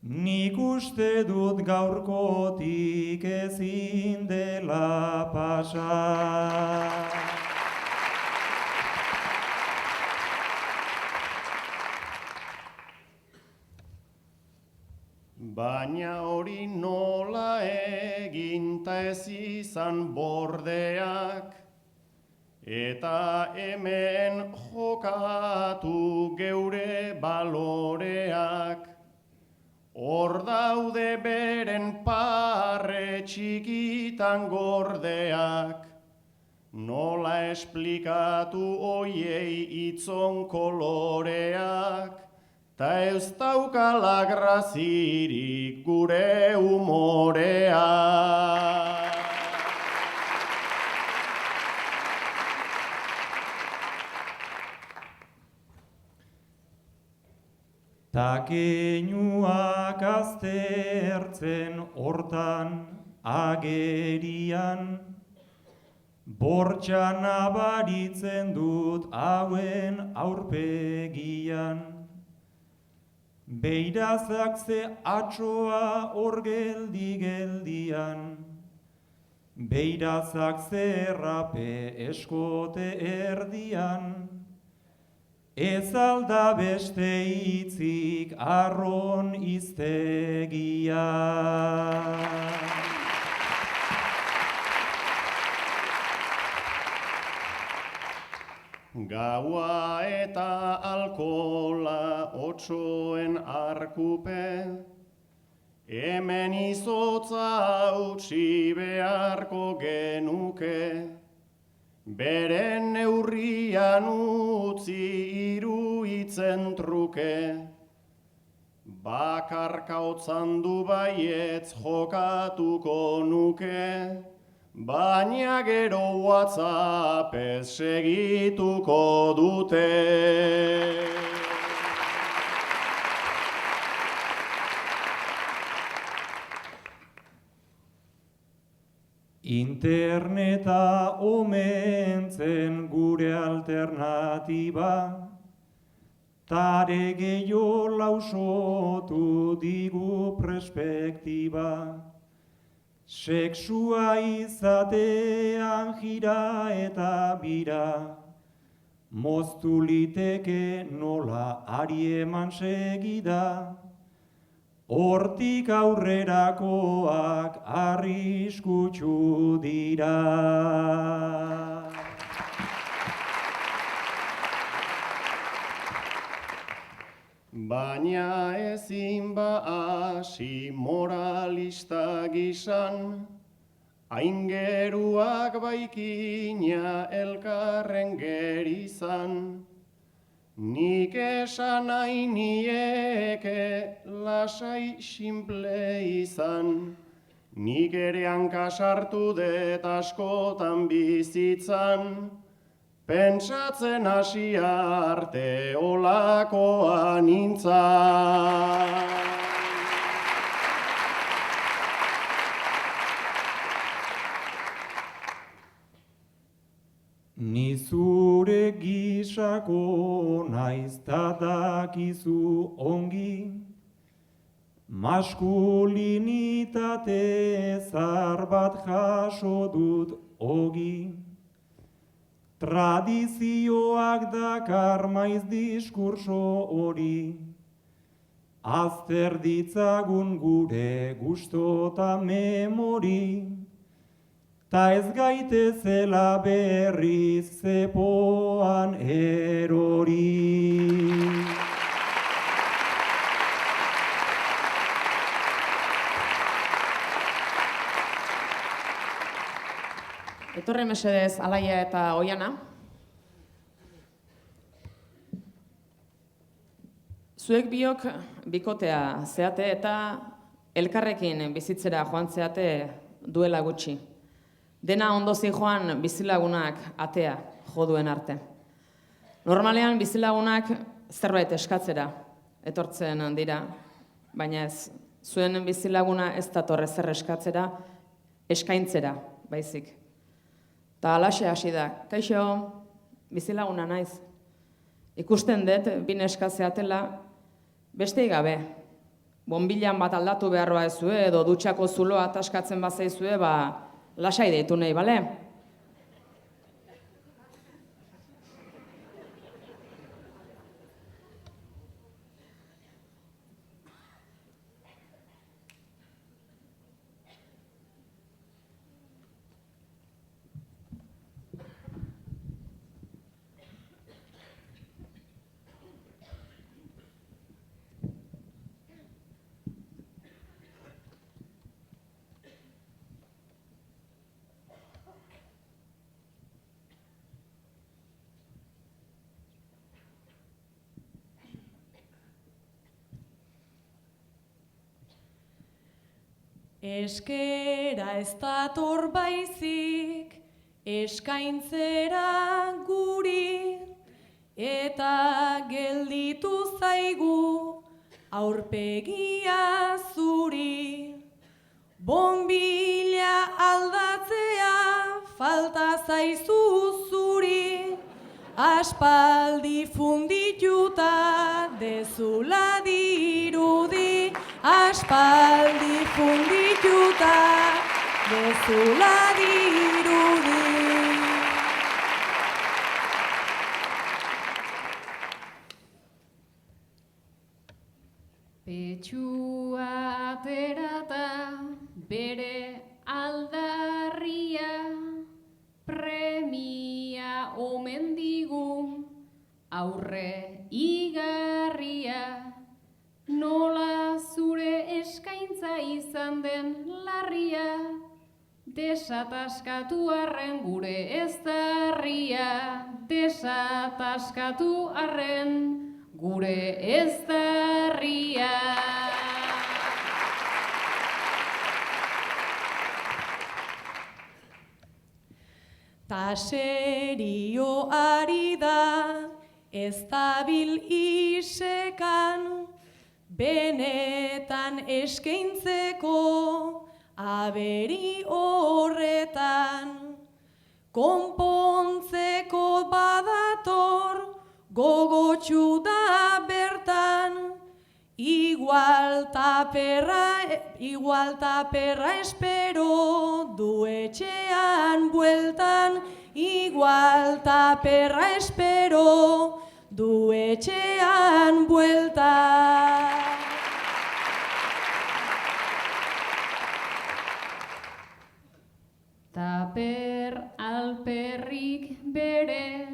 Nik uste dut gaurkotik ezin dela pasa. Baina hori nola egin ta ez izan bordeak, eta hemen jokatu geure baloreak. Hor daude beren parre txikitan gordeak, nola esplikatu oiei itzon koloreak, ta ez daukala grazirik gure humoreak. Ta keinuak aztertzen hortan agerian, bortxa nabaritzen dut hauen aurpegian. Beirazak ze atsoa hor geldi-geldian, beirazak ze errape eskote erdian, ez alda beste hitzik arron hiztegia. Gaua eta alkola otsoen arkupe, hemen izotza utzi beharko genuke, beren neurrian utzi iruitzen truke, bakarka otzandu baietz jokatuko nuke, baina gero WhatsAppez segituko dute. Interneta omentzen gure alternatiba, tare gehiago lausotu digu perspektiba. Sexua izatean jira eta bira, moztu liteke nola ari eman segida, hortik aurrerakoak arriskutsu dira. Baina ezin ba hasi moralista gisan, aingeruak baikina elkarren gerizan. Nik esan nahi nieke lasai simple izan, nik ere hanka sartu dut askotan bizitzan, pentsatzen hasi arte olakoa nintzan. Ni zure gisako naiz ta dakizu ongi, maskulini errealitate zar bat jaso dut ogi. Tradizioak dakar maiz diskurso hori, azter ditzagun gure gusto eta memori, ta ez gaitezela berriz zepoan erori. Etorri mesedez Alaia eta Oiana. Zuek biok bikotea zeate eta elkarrekin bizitzera joan zeate duela gutxi. Dena ondo zijoan bizilagunak atea jo duen arte. Normalean bizilagunak zerbait eskatzera etortzen dira, baina ez, zuen bizilaguna ez dator ezer eskatzera, eskaintzera, baizik. Ta alaxe hasi da, kaixo, bizilaguna naiz. Ikusten dut, bi neska zeatela, bestei gabe. Bonbilan bat aldatu beharroa ezue, edo dutxako zuloa ataskatzen bazaizue, lasai deitu nahi, bale? Eskera ez dator baizik, eskaintzera guri, eta gelditu zaigu aurpegia zuri. Bonbila aldatzea falta zaizu zuri, aspaldi fundituta dezula dirudi, aspaldi fundituta dezula dirudi. Petxua aterata bere aldarria, premia omen digu aurre igarria. Nola zure eskaintza izan den larria, desataskatu arren gure ez darria, desataskatu arren gure ez darria. Ta serio ari da, ez dabil isekan, benetan eskaintzeko aberi horretan. Konpontzeko badator gogotsu da bertan, igual taperra espero du etxean bueltan, igual taperra espero du etxean bueltan. Taper alperrik bere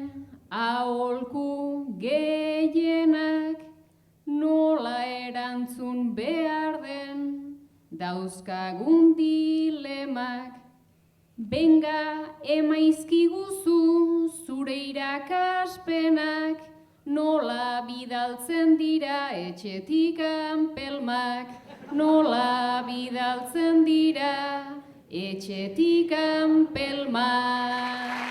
aholku gehienak, nola erantzun behar den dauzkagun dilemak. Benga emaizkiguzu zure irakaspenak, nola bidaltzen dira etxetik pelmak, nola bidaltzen dira etxetik pelmak.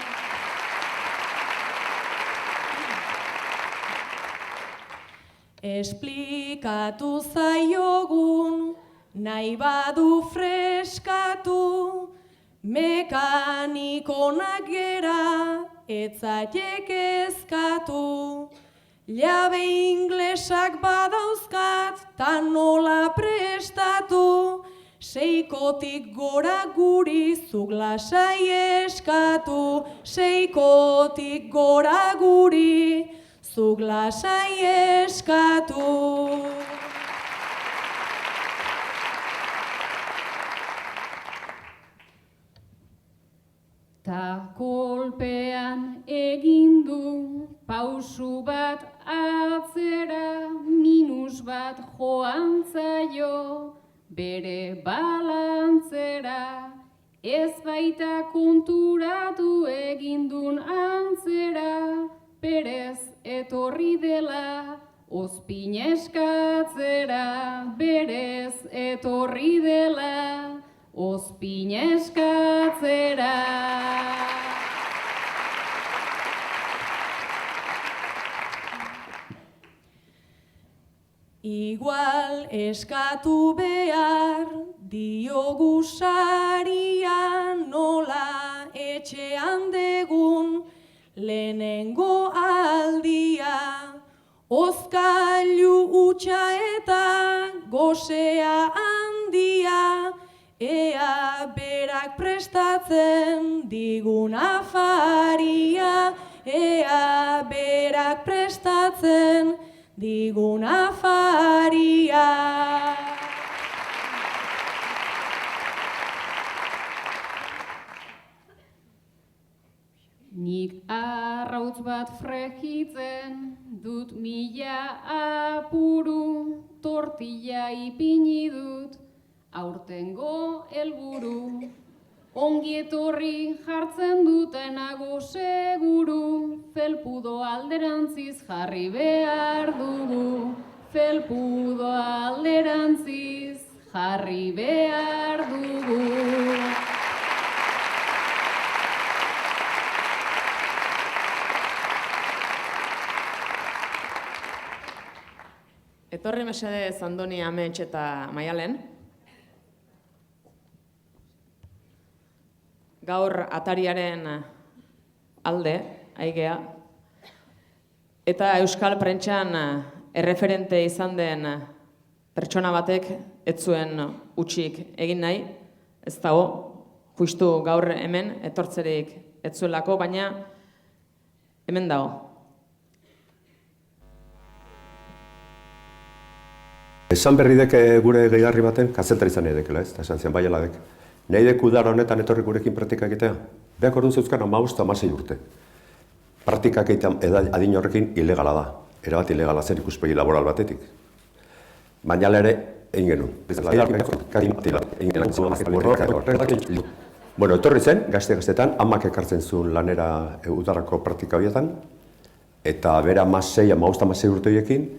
Esplikatu zaiogun, nahi badu freskatu, mekanikonak gera, etzaiek ezkatu. Jabe inglesak badauzkat, tan nola prestatu, Seikotik gora guri zuk lasai eskatu, seikotik gora guri zuk lasai eskatu. Ta kolpean egin du pausu bat atzera, minus bat joan zaio bere balantzera, ez baita konturatu egindun antzera, berez etorri dela ozpin eskatzera, berez etorri dela ozpin eskatzera. Igual eskatu behar diogu saria, nola etxean degun lehenengo aldia. Ozkailu utxa eta gosea handia, ea berak prestatzen digun afaria, ea berak prestatzen digun afaria. Nik arrautz bat fregitzen dut mila apuru, tortilla ipini dut aurtengo helburu. Ongi etorri jartzen dutenago seguru, felpudo alderantziz jarri behar dugu, felpudo alderantziz jarri behar dugu. Etorri mesedez Andoni, Amets eta Maialen. Gaur atariaren alde, aigea, eta euskal prentxan erreferente izan den pertsona batek ez zuen utxik egin nahi, ez dago, justu gaur hemen etortzerik ez zuelako, baina hemen dago. Esan berri deke gure gehigarri baten, kazetari izan nahi dekela, ez? Eta esan zian baiela dek. Nahi deku udara honetan etorri gurekin praktika egitea. Beak orduan zeuzkan 15-16 urte. Praktikak egitea adin horrekin ilegala da. Erabat ilegala zen ikuspegi laboral batetik. Baina ere, egin genuen. Bueno, etorri zen, gazte-gaztetan, amak ekartzen zuen lanera udarako praktika horietan, eta bera 15-16 urte horiekin,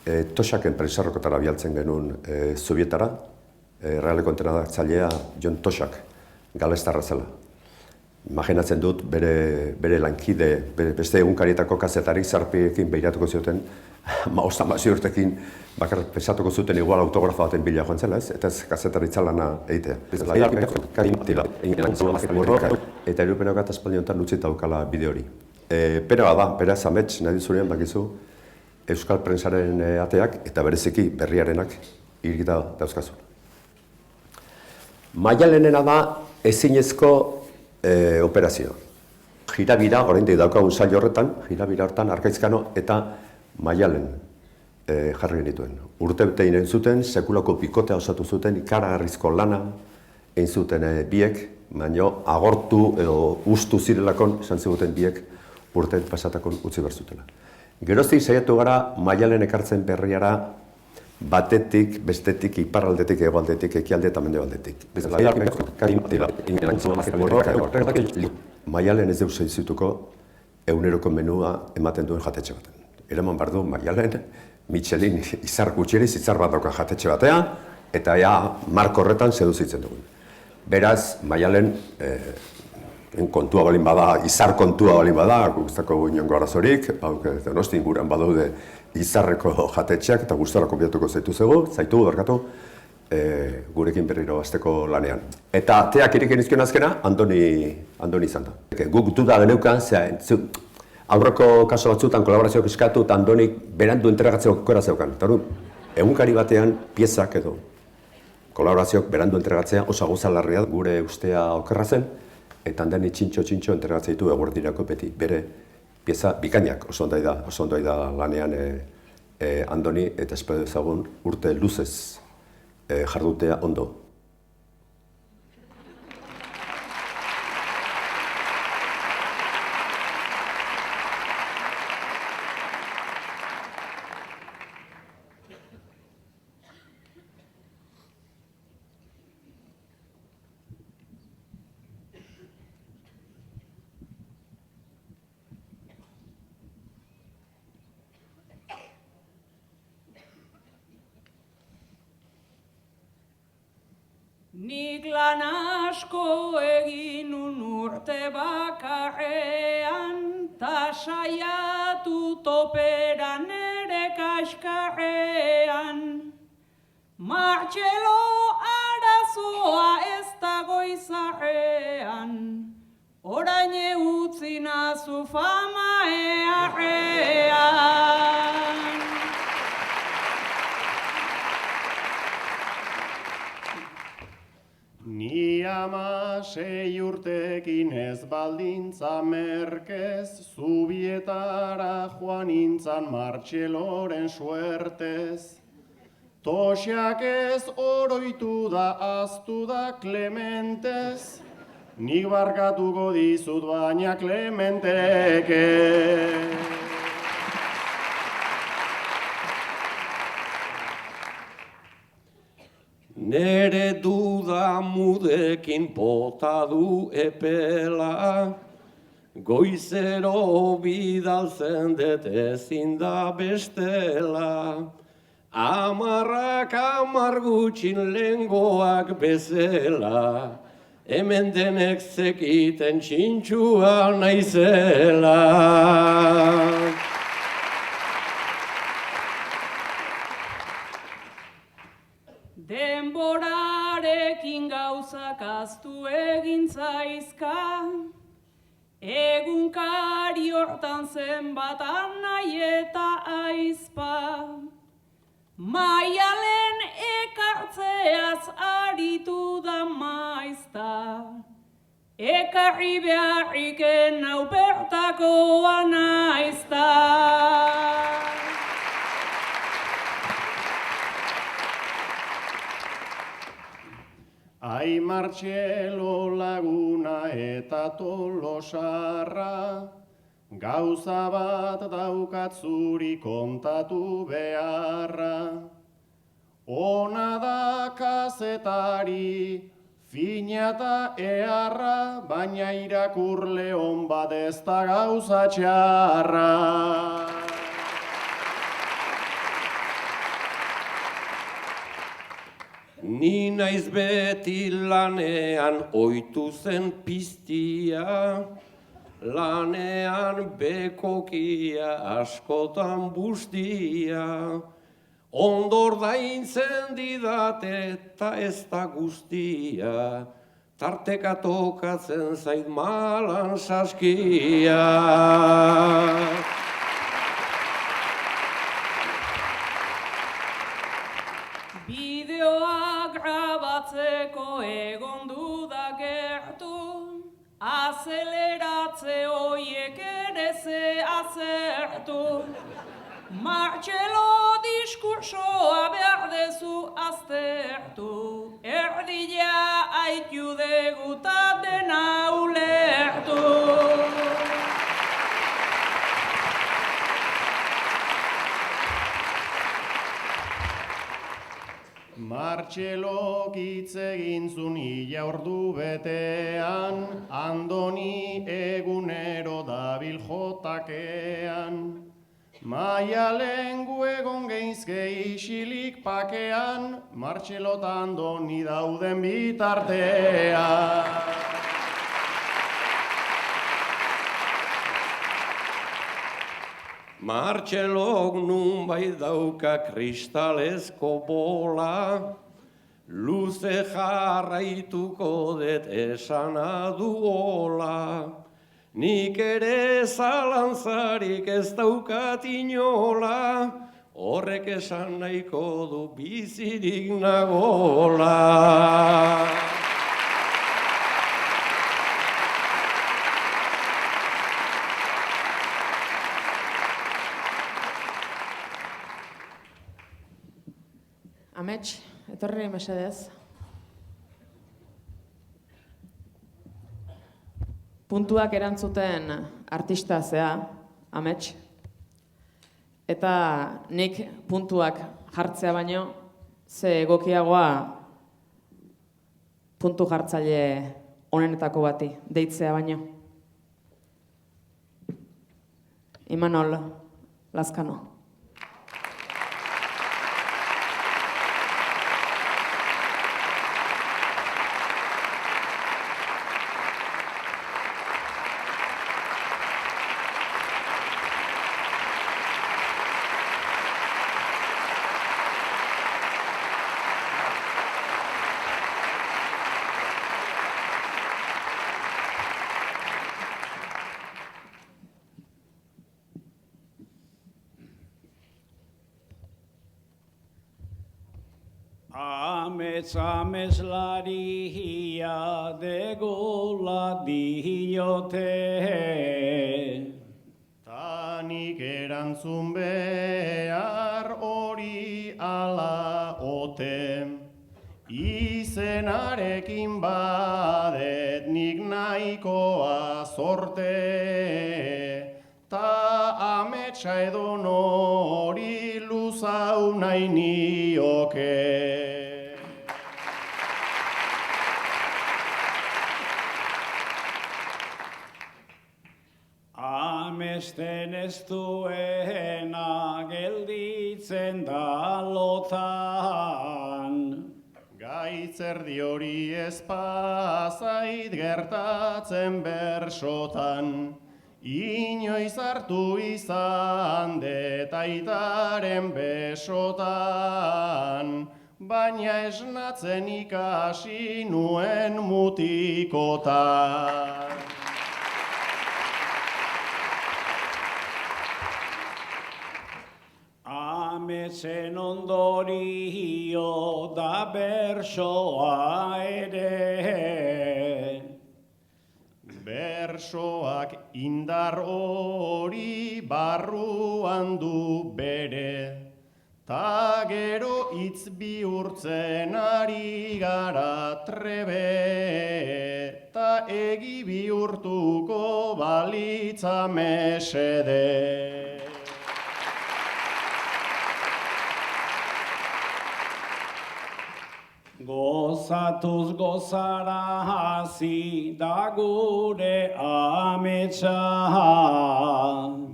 Tosaken presarrokotara bialtzen genuen Zubietara, Realeko entrenatzailea Jon Tosak, galestarra zela. Imaginatzen dut bere lankide, beste egunkarietako kazetarik zarpiekin behiratuko zioten, 15 urtekin bakar pesatuko zuten igual autografa baten bila joan zela, ez? Eta ez kazetaritza lana egitea. Eta erupenok eta espaldi honetan utzita daukala bideo hori. Pera da, pera Amets nahi dizunean bakizu, euskal prensaren ateak eta bereziki berriarenak irgita dauzkazu. Maialenena da ezinezko operazioa. Jirabira, oraindik daukagun sail horretan, jirabira horretan Arkaizkano eta Maialen jarri genituen. Urtebete egin zuten, sekulako pikotea osatu zuten, ikaragarrizko lana egin zuten biek, baina agortu edo ustu zirelakon esan ziguten biek urte pasatakon utzi behar zutela. Geroztik saiatu gara Maialen ekartzen berriara batetik, bestetik, iparraldetik, hegoaldetik, ekialde eta mendebaldetik. Maialen ez deus zituko eguneroko menua ematen duen jatetxe baten. Eraman behar du Maialen, Michelin izar gutxieriz, izar bat dauka jatetxe batea, eta marko horretan seduzitzen dugun. Beraz, Maialen kontua balin bada, izar kontua balin bada, guztako inongo arazorik, Donosti inguruan badaude izarreko jatetxeak eta gustora konbiatuko zaitu barkatu, gurekin berriro hasteko lanean. Eta teak iriken izkion azkena, Andoni izan da. Guk duda geneukan, aurreko kaso batzutan kolaborazioak eskatu eta Andonik berandu entregatzeko kokora zeukan. Eta egunkari batean piezak edo kolaborazioak berandu entregatzea oso gauza larria gure ustea okerra zen, eta Andoni txintxo entregatzea ditu eguerdirako beti. Bere pieza bikainak oso ondo da lanean Andoni, eta espero dezagun urte luzez jardutea ondo. Nik lan asko egin urte bakarrean, ta saiatu toperan ere kaskarrean. Martxelo arazoa ez dago izarrean, orain utzi nazu fama earrean. Ni 16 urtekin ez baldintza merkez, Zubietara joan nintzan Martxeloren suertez. Toxak ez oroitu da, aztu da Clementez, nik barkatuko dizut baina Clementeke. Nere duda mudekin bota du epela, goizero bidaltzen dut ezin da bestela. 10 gutxin lehengoak bezela, hemen denek zekiten txintxua naizela. Denborarekin gauzak aztu egin zaizka, egunkari hortan zenbat nahi eta aizpa. Maialen ekartzeaz aritu da maizta, ekarri beharriken hau bertakoa naizta. Ai Martxelo laguna eta Tolosarra, gauza bat daukat zuri kontatu beharra. Ona da kazetari, fina eta eharra, baina irakurle on bat ez da gauza txarra. Ni naiz beti lanean ohitu zen piztia, lanean bekokia askotan bustia. Ondor daintzen didate eta ez da guztia, tarteka tokatzen zait malan saskia. Bideoa grabatzeko egon duda gertu, azeleratze hoiek ere ze azertu. Martxelo diskursoa behar dezu aztertu, erdila aitu dugu ta dena ulertu. Martxelok hitz egin zuen ia ordu betean, Andoni egunero dabil jotakean. Maialen gu egon geizke isilik pakean, Martxelo eta Andoni dauden bitartean. Martxelok nunbait dauka kristalezko bola, luze jarraituko det esana duola. Nik ere zalantzarik ez daukat inola, horrek esan nahiko du bizirik nagola. Amets, etorri mesedez. Puntuak erantzuten artista zea, Amets. Eta nik puntuak jartzea baino, ze egokiagoa puntu jartzaile onenetako bati, deitzea baino. Imanol Lazkano. Ameslaria degola diote. Tanik erantzun behar hori ala ote. Izenarekin badet nik nahikoa zorte. Ta ametsa edo nori luzau nahi nioke. Amesten ez duena gelditzen da lotan. Gaitzerdi hori ez pasait gertatzen bersotan. Inoiz hartu izan det aitaren besotan, baina esnatzen ikasi nuen mutikotan. Ametsen ondorio da bersoa ere. Bersoak indar hori barruan du bere, ta gero hitz bihurtzen ari gara trebe, ta egi bihurtuko balitza mesede. Gozatuz gozara hasi da gure ametsa.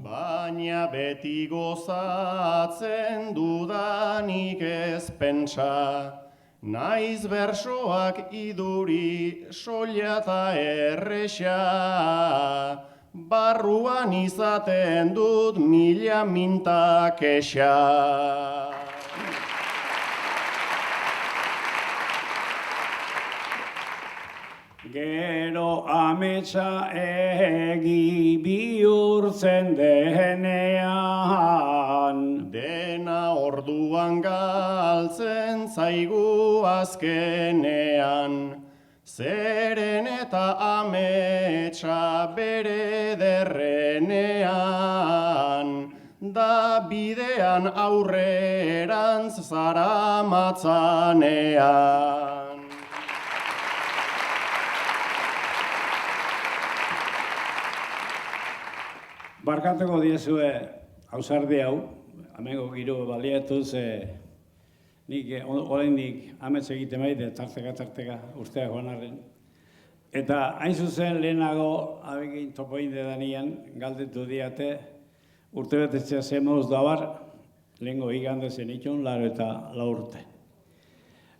Baina beti gozatzen dudanik ez pentsa, naiz bersoak iduri soila eta erresa, barruan izaten dut mila minta kexa. Gero ametsa egi bihurtzen denean. Dena orduan galtzen zaigu azkenean. Zeren eta ametsa bere derrenean. Da bidean aurrerantz zaramatzanean. Barkatuko diezue ausardi hau, amengo giro baliatuz, nik oraindik amets egiten baite, tarteka, usteak joan arren. Eta hain zuzen lehenago, abekin topoin dedanian, galdetu diate, urtebetetzea zemoz dabar, lehengo igande zen itxun, 84 urte.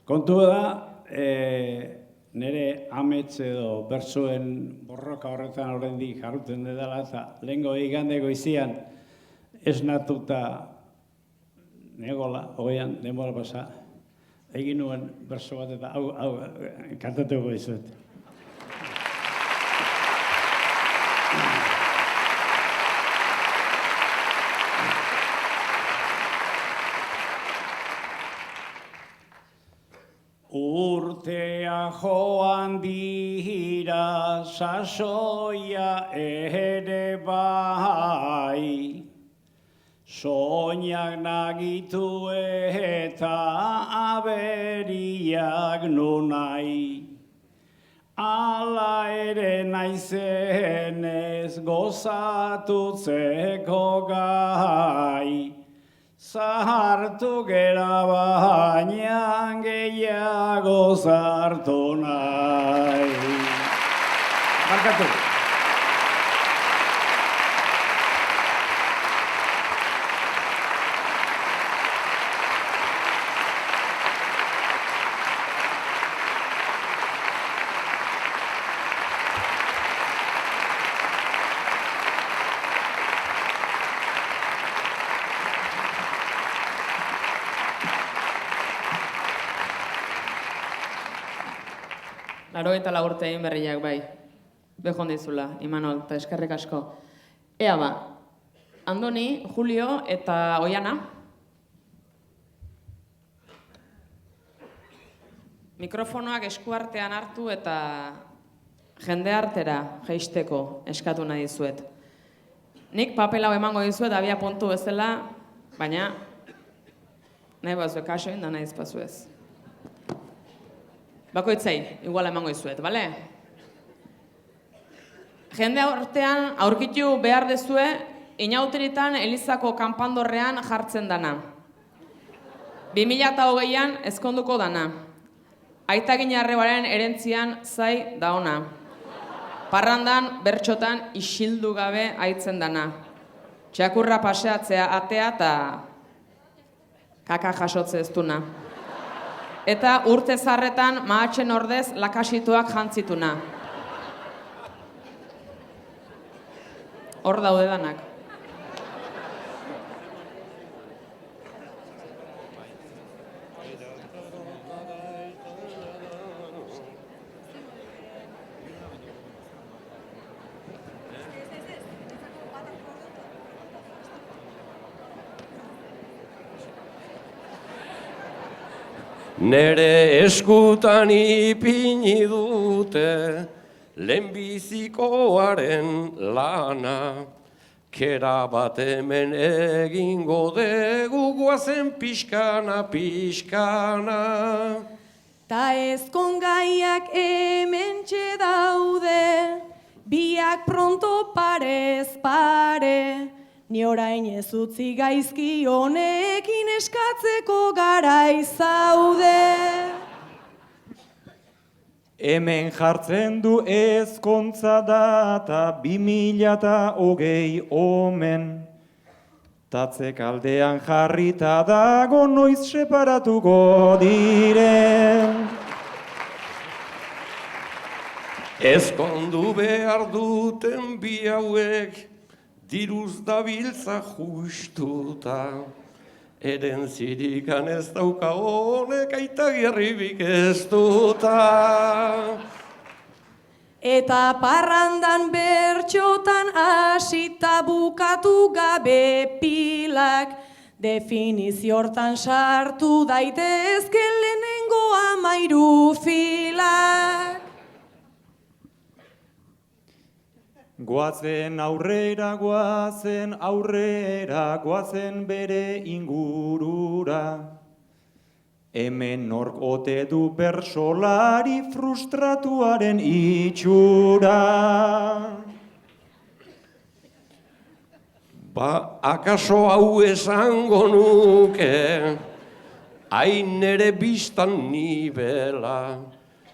Kontu da, nire amets edo bersoen borroka horretan oraindik jarruten dedala, eta lehengo igandeko izian esnatuta negola, hogeian, denbora pasa, egin nuen berso bat eta hau kantatuko dizuet. joan dira sasoia ere bai. Soinak nagitu eta aberiak nunai. Ala ere naizenez gozatutzeko gai. Zahartu gera baina gehiago zartu nahi. Barkatu. Laurogeita lau urte egin berriak bai. Behon dizula, Imanol, eta eskerrik asko. Ea ba, Andoni, Julio eta Oiana. Mikrofonoak eskuartean hartu eta jende artera jeisteko eskatu nahi dizuet. Nik papel hau emango dizuet abia puntu bezala, baina nahi bazue kasoin da nahi izpazu ez. Bakoitzei, iguala emango dizuet, bale? Jende artean aurkitu behar dezue, inauteritan Elizako kanpandorrean jartzen dana. 2020an ezkonduko dana. Aitagin arrebaren erentzian zai da ona. Parrandan, bertxotan, isildu gabe aitzen dana. Txakurra paseatzea atea eta kaka jasotze ez duna. Eta urte zarretan mahatxen ordez lakasituak jantzituna. Hor daude danak. Nere eskutan ipini dute lehenbizikoaren lana. Kera bat hemen egingo dugu guazen pixkana, pixkana. Ta ezkongaiak hementxe daude, biak pronto parez pare. Ni orain ez utzi gaizki honekin eskatzeko garai zaude. Hemen jartzen du ezkontza data 2020 omen. Tatzek aldean jarrita dago noiz separatuko diren. Ezkondu behar duten bi hauek diruz dabiltza justuta. Erentzirikan ez dauka honek aitagirribik ez duta. Eta parrandan bertxotan hasita bukatu gabe pilak, definizio hortan sartu daitezke lehenengo 13 filak. Goazen aurrera, goazen bere ingurura. Hemen nork ote du bersolari frustratuaren itxura. Ba, akaso hau esango nuke, hain ere biztan nibela.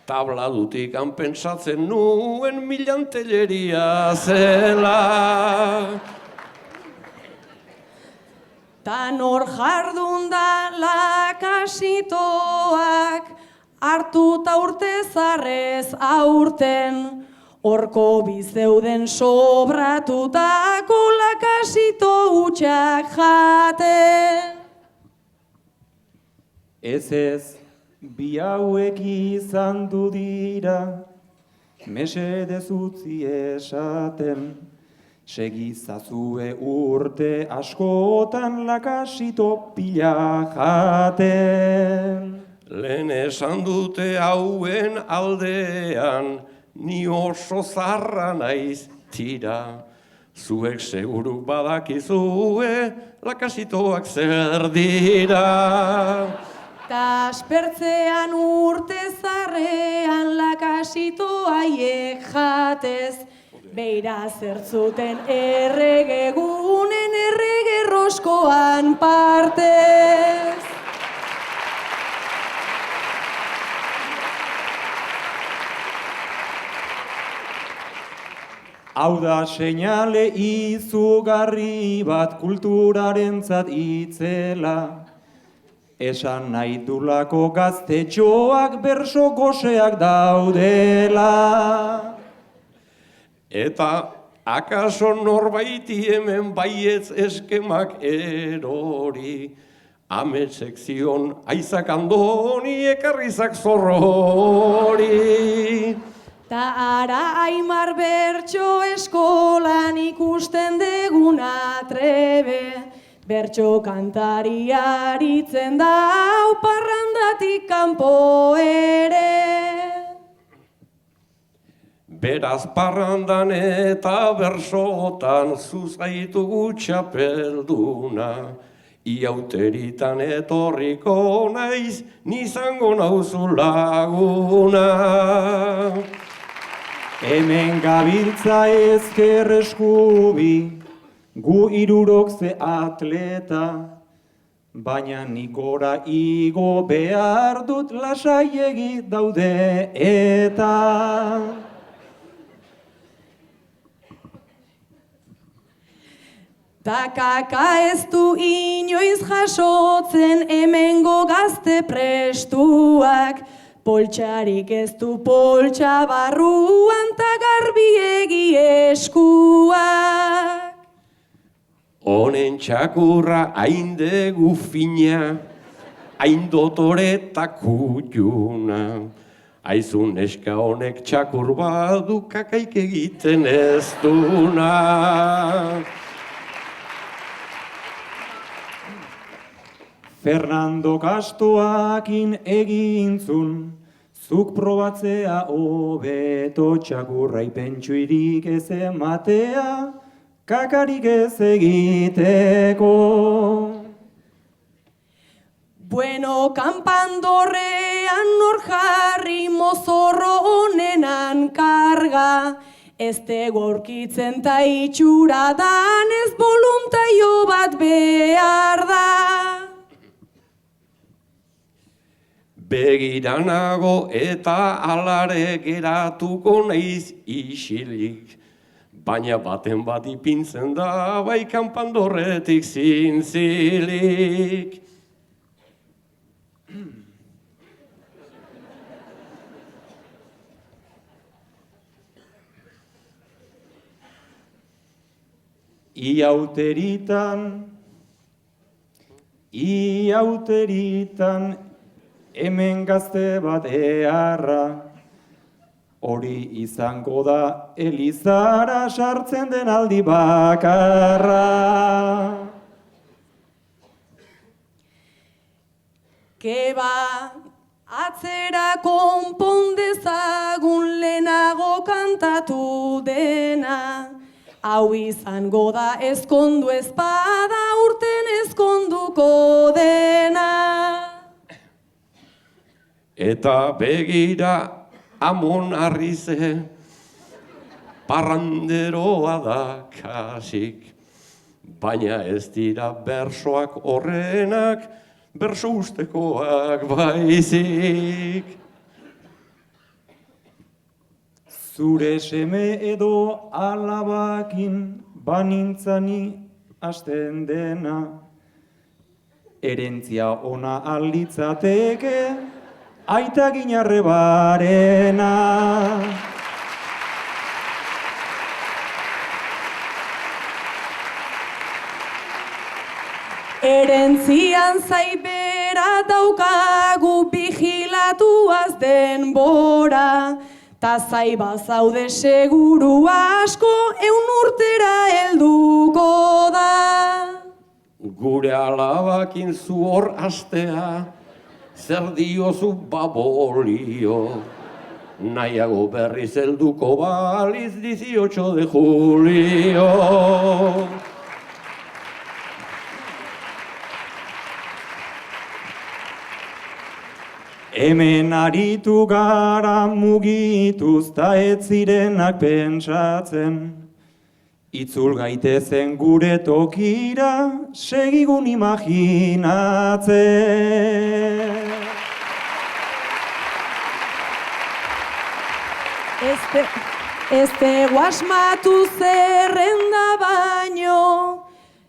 Tabladutik pensatzen nuen milantelleria zela. Ta nor jardun da lakasitoak, hartuta urte zarrez aurten, horko bizeuden sobratutako lakasito hutsak jaten. Ez, bi hauek izan du dira, mesedez utzi esaten, segizazue urte askotan lakasito pila jaten. Lehen esan dute hauen aldean, ni oso zarra naiz tira. Zuek seguru badakizue, lakasitoak zer dira. Ta aspertzean urte zarrean lakasito haiek jatez, beira zertzuten erregegunen errege roskoan partez. Hau da seinale izugarri bat kulturarentzat itzela. Esan nahi dulako gaztetxoak berso goseak daudela. Eta akaso norbaiti hemen baietz eskemak erori. Ametsek zion aizak andoni ekarrizak zorrori. Ta ara Aimar bertso eskolan ikusten deguna trebe, bertso kantari aritzen da hau parrandatik kanpo ere. Beraz parrandan eta bersotan zuzaitugu txapelduna, iauteritan etorriko naiz, nizango nauzu laguna. Hemen gabiltza ezker eskubi, gu hirurok ze atleta, baina nik gora igo behar dut lasaiegi daude eta. Ta kaka ez du inoiz jasotzen hemengo gazte prestuak, poltsarik ez du poltsa barruan ta garbiegi eskuak. Honen txakurra hain degu fina, hain dotore eta kutxuna. Aizun neska honek txakur badu kakaik egiten ez duna. Fernando Castoakin egintzun, zuk probatzea hobeto txakurra ipentsuirik ez ematea, kakarik ez egiteko. Bueno, kanpandorrean nor jarri mozorro honenan karga, ez tegorkitzen ta itxura dan ez voluntario bat behar da. Begiranago eta alare geratuko naiz isilik, baina baten bat ipintzen da bai kanpandorretik zintzilik. Iauteritan, hemen gazte bat eharra, hori izango da elizara sartzen den aldi bakarra. Keba, atzera konpondezagun lehenago kantatu dena, hau izango da ezkondu ezpada urten ezkonduko dena. Eta begira amon arrize, parranderoa da kasik, baina ez dira bersoak horrenak, berso ustekoak baizik. Zure seme edo alabakin banintzani hasten dena, erentzia ona alditzateke, aita ginarre barena. Erentzian zaibera daukagu vigilatuaz denbora, ta zaiba zaude seguru asko 100 urtera helduko da. Gure alabakin zu hor astea, zer diozu babolio, nahiago berriz helduko baliz 18 de julio. Hemen aritu gara mugituz ta ez zirenak pentsatzen. Itzul gaitezen gure tokira, segigun imaginatzen. Ez asmatu zerrenda baino,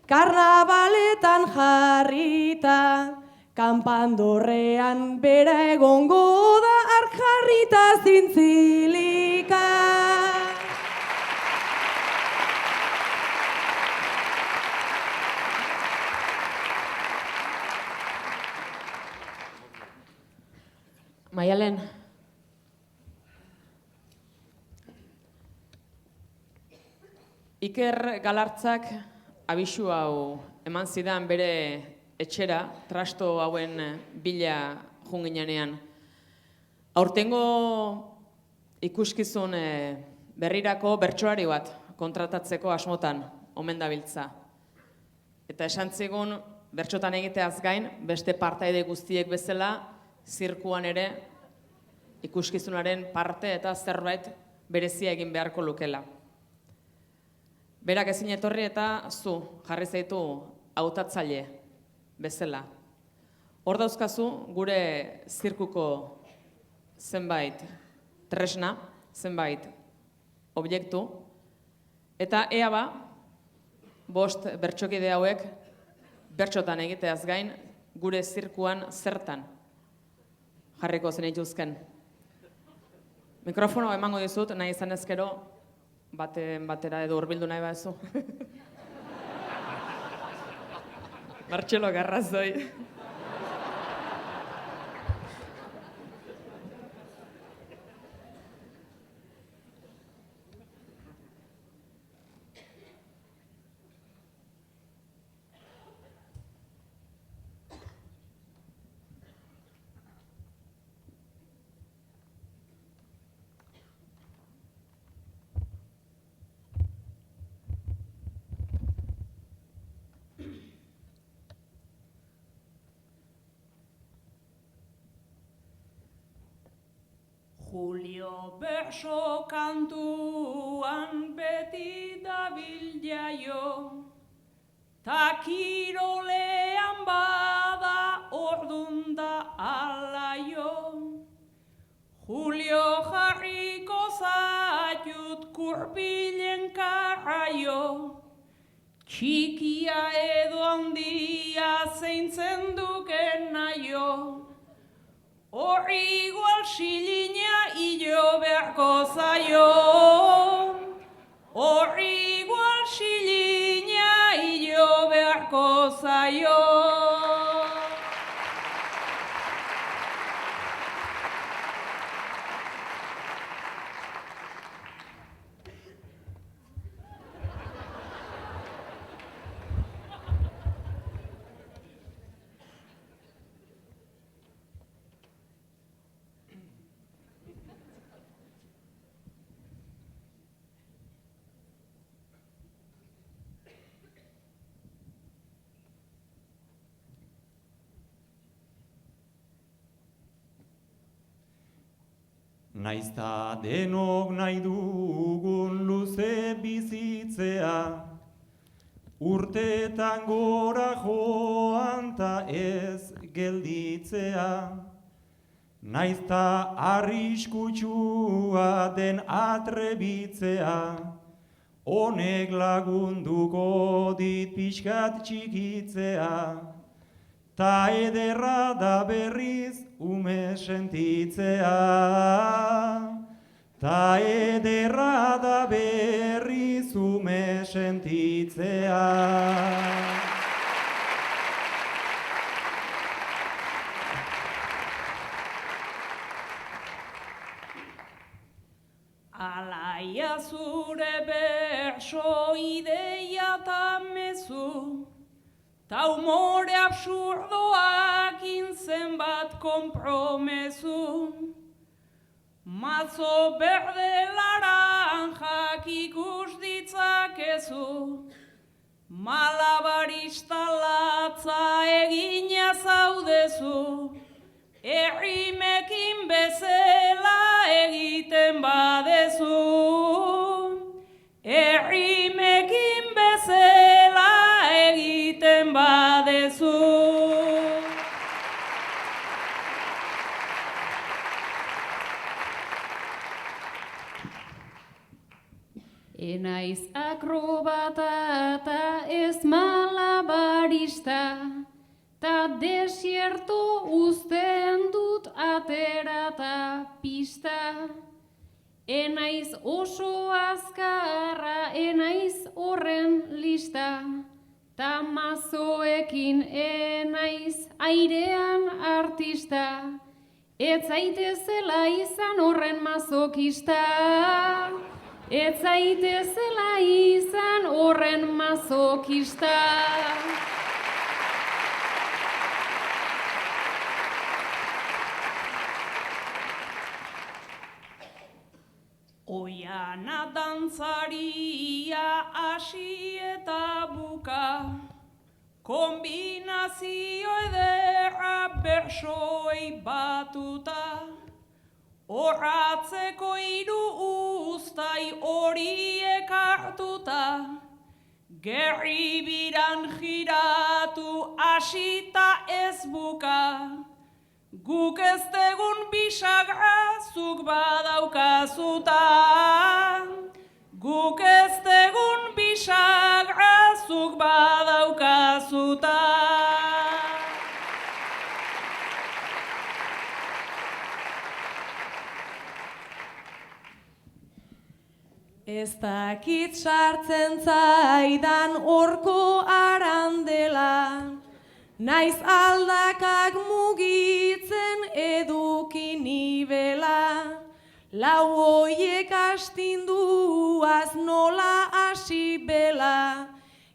karnabaletan jarrita, kanpandorrean bera egongo da ark jarrita zintzilika. Maialen, Iker Galartzak abisu hau eman zidan bere etxera, trasto hauen bila junginean. Aurtengo ikuskizun berrirako bertsolari bat kontratatzeko asmotan omen dabiltza. Eta esan zigun, bertsotan egiteaz gain, beste partaide guztiek bezala, zirkuan ere ikuskizunaren parte eta zerbait berezia egin beharko lukela. Berak ezin etorri eta zu jarri zaitu hautatzaile bezala. Hor dauzkazu gure zirkuko zenbait tresna, zenbait objektu, eta ea ba, 5 bertsokide hauek bertsotan egiteaz gain gure zirkuan zertan jarriko zenituzken. Mikrofono emango dizut, nahi izan ezkero, batera edo hurbildu nahi baduzu. Martxelo Garrazoi. Julio berso kantuan beti dabil jaio, ta kirolean bada ordun da alaio. Julio jarriko zaitut kurpilen karraio, txikia edo handia zeintzen duken naio. Horri igual xilina hilo beharko zaio. Horri igual xilina hilo beharko zaio. Naizta denok nahi dugun luze bizitzea, urteetan gora joan ta ez gelditzea. Naizta arriskutsua den atrebitzea, honek lagunduko dit pixkat txikitzea. Ta ederra da berriz ume sentitzea. Ta ederra da berriz ume sentitzea. Alaia zure berso ideia ta mezu, Ta umore absurdoak zenbat konpromezu. Mazo berde laranjak ikus ditzakezu. Malabarista latza egina zaudezu. Errimekin bezala egiten badezu. Errimekin bezala egiten badezu. Enaiz akrobata eta ez malabarista, ta desierto uzten dut aterata pista. Enaiz oso azkarra, enaiz horren lista, ta mazoekin enaiz airean artista. Ez zaitezela izan horren mazokista. Ez zaitezela izan horren mazokista. Oiana dantzaria hasi eta buka, kombinazio ederra bersoei batuta. Horratzeko hiru uztai horiek hartuta, gerri biran jiratu hasita ez buka. Guk ez tegun bisagra zuk badaukazuta. Guk ez tegun bisagra zuk badaukazuta. Ez dakit sartzen zaidan horko arandela, naiz aldakak mugitzen eduki nibela. Lau hoiek astinduaz nola hasi bela,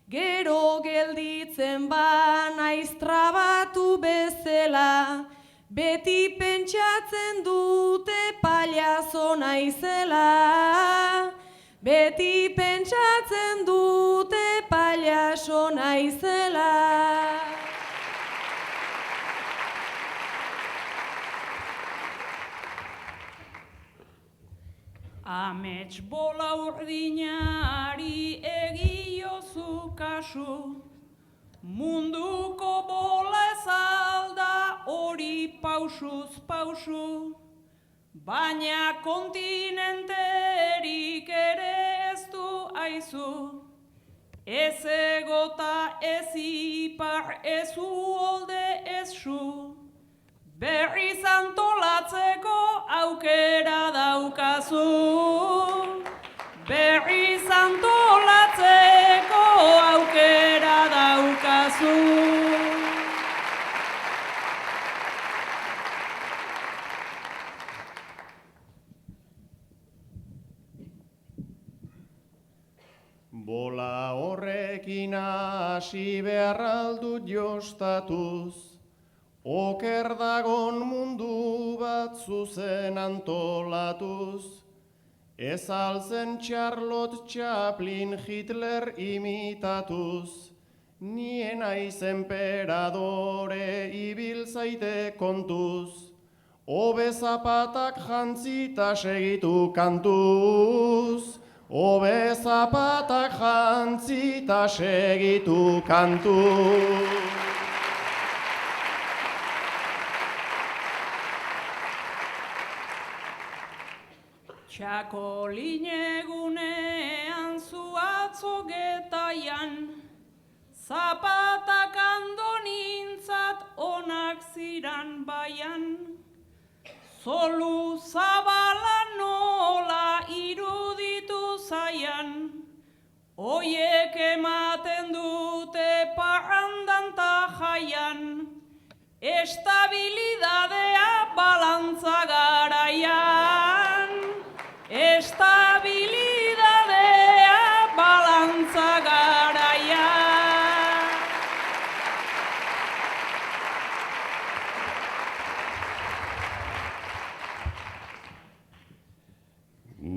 gero gelditzen ba naiz trabatu bezela. Beti pentsatzen dute paliazo naizela. Beti pentsatzen dute paliazo naizela. Amets bola urdinari egiozu kasu, munduko bola ez alda hori pausuz pausu. Baina kontinenterik ere ez du aizu, ez egota ez ipar ez uholde ez su, berriz antolatzeko aukera daukazu, berriz antolatzeko aukera daukazu. Bola horrekin hasi behar aldut jostatuz, oker dagon mundu bat zuzen antolatuz. Ez alzen Charlotte Chaplin Hitler imitatuz, nien aiz emperadore ibil zaite kontuz. Obe zapatak jantzita segitu kantuz, obe zapatak jantzita segitu kantuz. Txakolin egunean zu atzo getaian, zapatak andonintzat onak ziran baian. Zolu zabala nola iruditu zaian, oiek ematen dute parrandan ta jaian, estabilidadea balantza garaian, estabilidadea balantza garaian.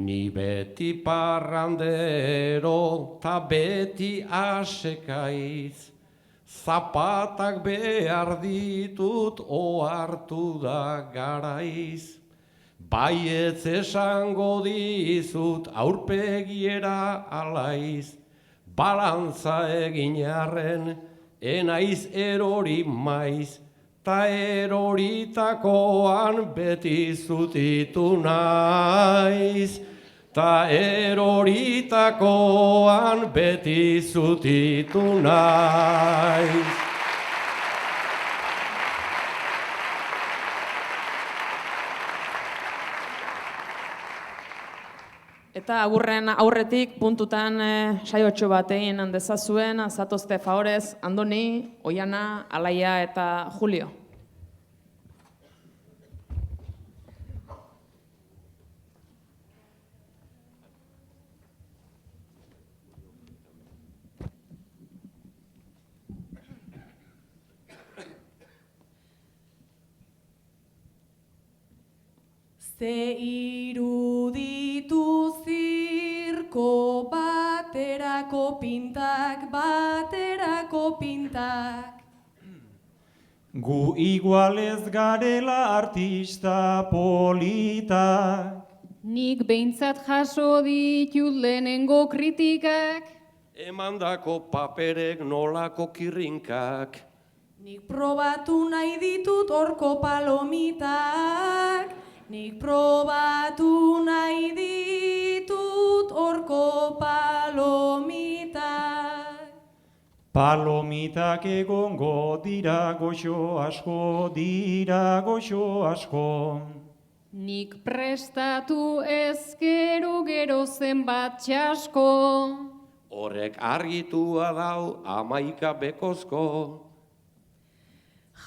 Ni beti parrandero ta beti asekaiz, zapatak behar ditut ohartu da garaiz. Baietz esango dizut aurpegiera alaiz, balantza egin arren enaiz erori maiz, ta eroritakoan beti zutitu naiz. Ta eroritakoan beti zutitu naiz. Eta agurren aurretik puntutan saiotxo bat egin dezazuen, zatozte favorez, Andoni, Oiana, Alaia eta Julio. Ze iruditu zirko baterako pintak, baterako pintak. Gu igualez garela artista politak. Nik behintzat jaso ditut lehenengo kritikak. Emandako paperek nolako kirrinkak. Nik probatu nahi ditut horko palomitak. Nik probatu nahi ditut horko palomitak. Palomitak egongo dira goxo asko, dira goxo asko. Nik prestatu ezkero gero zenbat txasko. Horrek argitua dau 11 bekozko.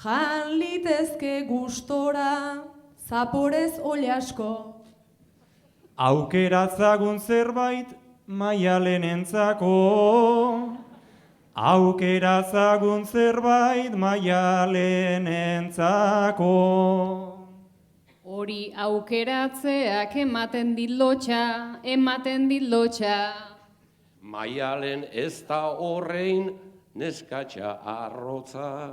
Jan litezke gustora, zaporez oliasko. Aukeratzagun zerbait Maialenentzako. Aukeratzagun zerbait Maialenentzako. Hori aukeratzeak ematen dit lotxa, ematen dit lotxa. Maialen ez da horrein neskatxa arrotza.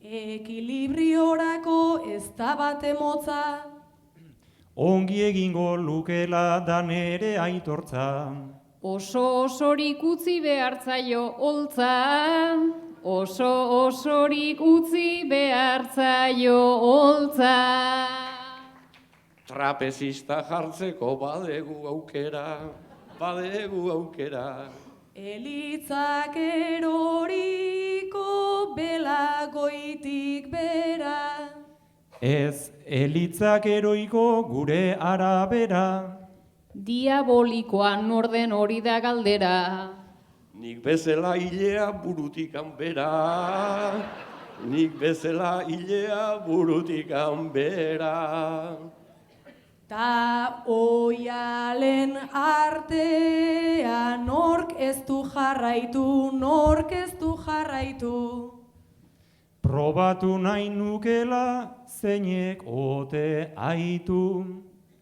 Ekilibriorako ez da bate motza. Ongi egingo lukela da nere aitortza. Oso osorik utzi behartzaio holtza. Oso osorik utzi behartzaio holtza. Trapezista jartzeko badegu aukera, badegu aukera. Elitzak eroriko belagoitik bera. Ez elitzak eroiko gure arabera. Diabolikoa norden hori da galdera. Nik bezala hilea burutik hanbera. Nik bezala hilea burutik hanbera. Ta oialen artea nork ez du jarraitu, nork ez du jarraitu. Probatu nahi nukela zeinek ote aitu.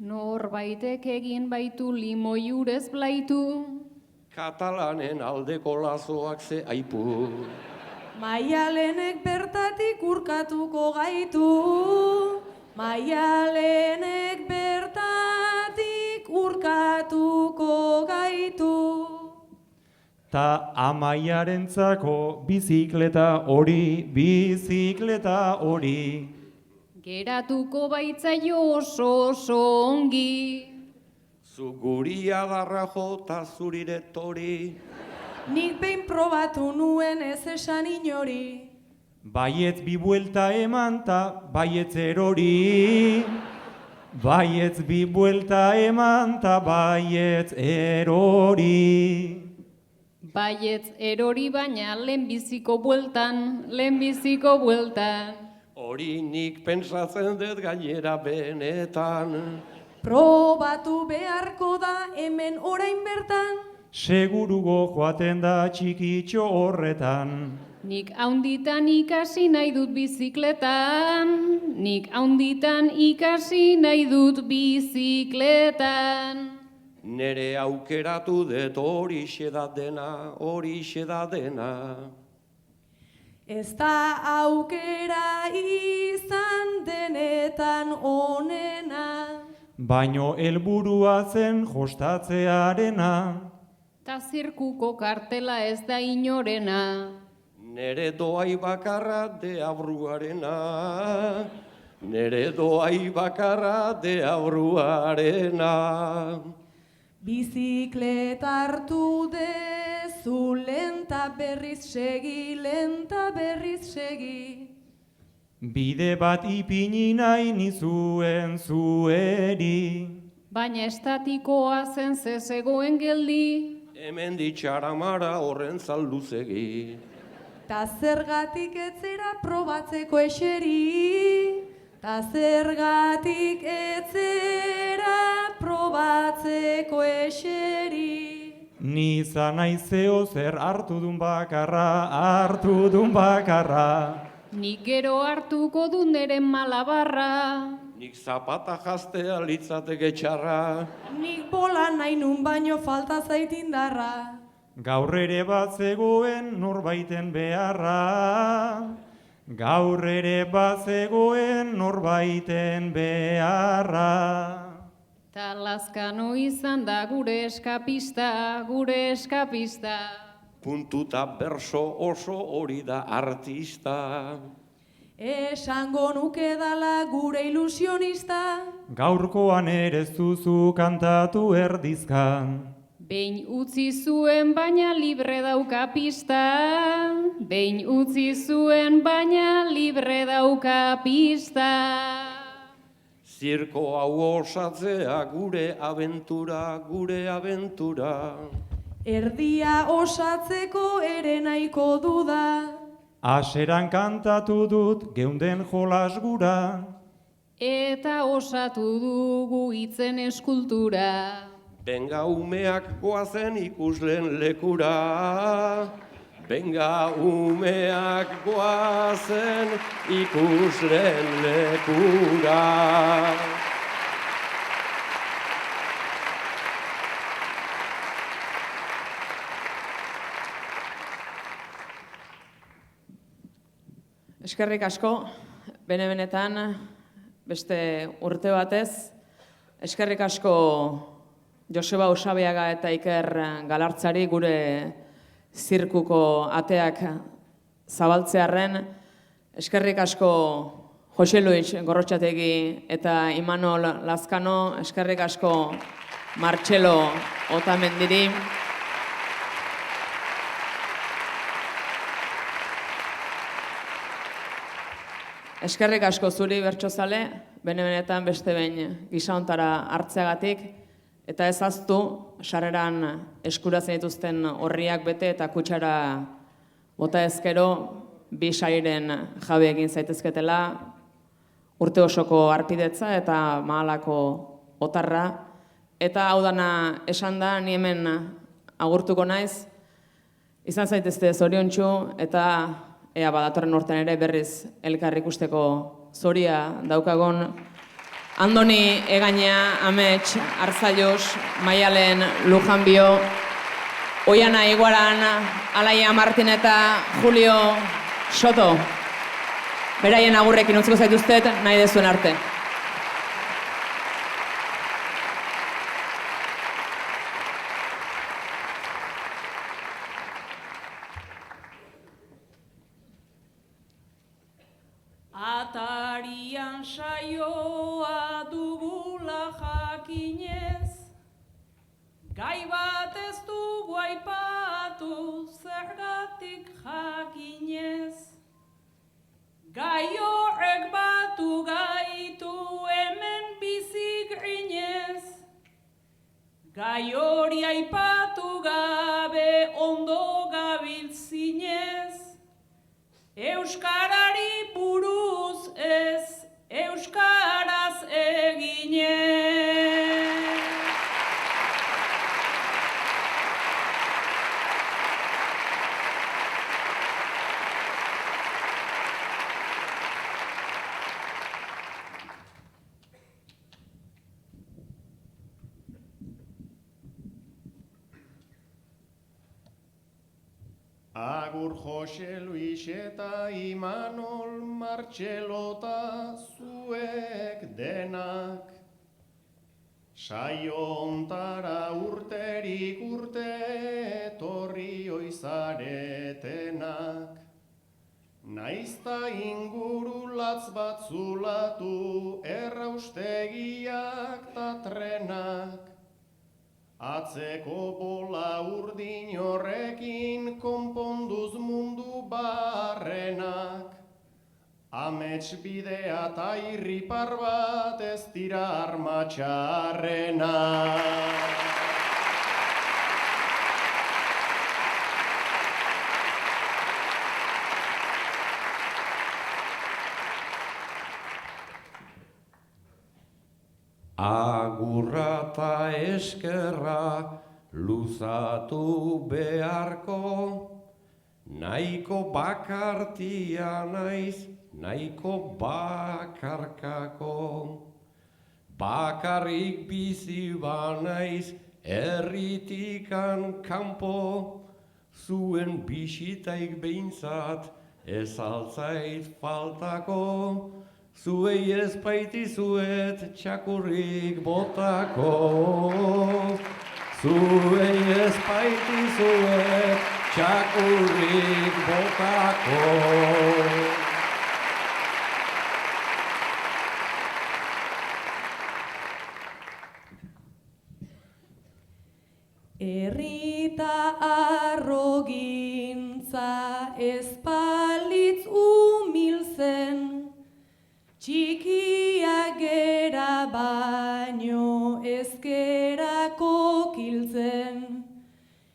Norbaitek egin baitu limoi urez blaitu. Katalanen aldeko lazoak ze aipu. Maialenek bertatik urkatuko gaitu. Maialenek bertatik urkatuko gaitu. Ta Amaiarentzako bizikleta hori, bizikleta hori. Geratuko baitzaio oso oso ongi. Zu guri adarra jota zuriretori. Nik behin probatu nuen ez esan inori. Baietz bi buelta eman ta baietz erori. Baietz bi buelta eman ta baietz erori. Baietz erori baina lehenbiziko bueltan, lehenbiziko bueltan. Hori nik pentsatzen dut gainera benetan. Probatu beharko da hemen orain bertan. Segurugo joaten da txikitxo horretan. Nik haunditan ikasi nahi dut bizikletan, nik haunditan ikasi nahi dut bizikletan. Nere aukeratu dut horixe da dena, horixe da dena. Ez da aukera izan denetan onena, baino helburua zen jostatzearena. Ta zirkuko kartela ez da inorena. Nere doai bakarra deabruarena, nere doai bakarra deabruarena. bizikleta hartu dezu lenta berriz segi, lenta berriz segi. Bide bat ipini nahi nizuen zueri. Baina estatikoa zen zezegoen geldi. Hemen ditxaramara horren zalduzegi. Ta zergatik etzera probatzeko eseri, ta zergatik etzera probatzeko eseri. Ni izan naizeo zer hartu dun bakarra, hartu dun bakarra. Nik gero hartuko du nere malabarra. Nik zapata jaztea litzateke txarra. Nik bola nahi nun baino falta zait indarra. Gaur ere bat zegoen norbaiten beharra. Gaur ere bat zegoen norbaiten beharra. Ta Lazkano izan da gure eskapista, gure eskapista. Puntuta berso oso hori da artista. Esango nuke dala gure ilusionista. Gaurkoan ere ez duzu kantatu erdizkan. Behin utzi zuen baina libre dauka pista. Behin utzi zuen baina libre dauka pista. Zirko hau osatzea gure abentura, gure abentura. Erdia osatzeko ere nahiko duda. Aseran kantatu dut geunden jolas gura. Eta osatu dugu hitzen eskultura. Benga umeak goazen ikusleen lekura. Benga umeak goazen ikusleen lekura. Eskerrik asko, bene-benetan, beste urte batez. Eskerrik asko Joseba Usabiaga eta Iker Galartzari gure zirkuko ateak zabaltzearren. Eskerrik asko Jose Luis Gorrotxategi eta Imanol Lazkano. Eskerrik asko Martxelo Otamendiri. Eskerrik asko zuri bertsozale, bene-benetan beste behin gisa hontara hartzeagatik, eta ez ahaztu sarreran eskuratzen dituzten orriak bete eta kutsara bota ezkero bi sairen jabe egin zaitezketela, urte osoko harpidetza eta mahalako otarra. Eta hau dana esan da, ni hemen agurtuko naiz, izan zaitezte zoriontsu eta ea badatorren urtean ere berriz elkar ikusteko zoria daukagon. Andoni Egaña, Amets Arzaios, Maialen Lujanbio, Oiana Iguaran, Alaia Martin eta Julio Soto. Beraien agurrekin utziko zaituztet nahi dezuen arte. Atarian saioa dugula jakinez, gai bat ez dugu aipatu zergatik jakinez. Gai horrek batu gaitu hemen bizi grinez, gai hori aipatu gabe ondo gabiltzinez. Euskarari buruz ez, euskaraz eginez. Agur Jose Luis eta Imanol Martxelota zuek denak. Saio ontara urterik urte etorri oizaretenak. Naizta ingurulatz bat zulatu erraustegiak ta trenak. Atzeko bola urdin horrekin konponduz mundu barrenak. Amets bidea ta irripar bat ez dira armatxarrenak. Agurra ta eskerra luzatu beharko, nahiko bakartia naiz, nahiko bakarkako. Bakarrik bizi banaiz herritikan kanpo, zuen bisitaik behintzat ez altzait faltako. Zuei ez baitizuet txakurrik botako. Zuei ez baitizuet txakurrik botako. Errita arrogintza ezpalitz umiltzen, txikiak gera baino ezkerako kiltzen.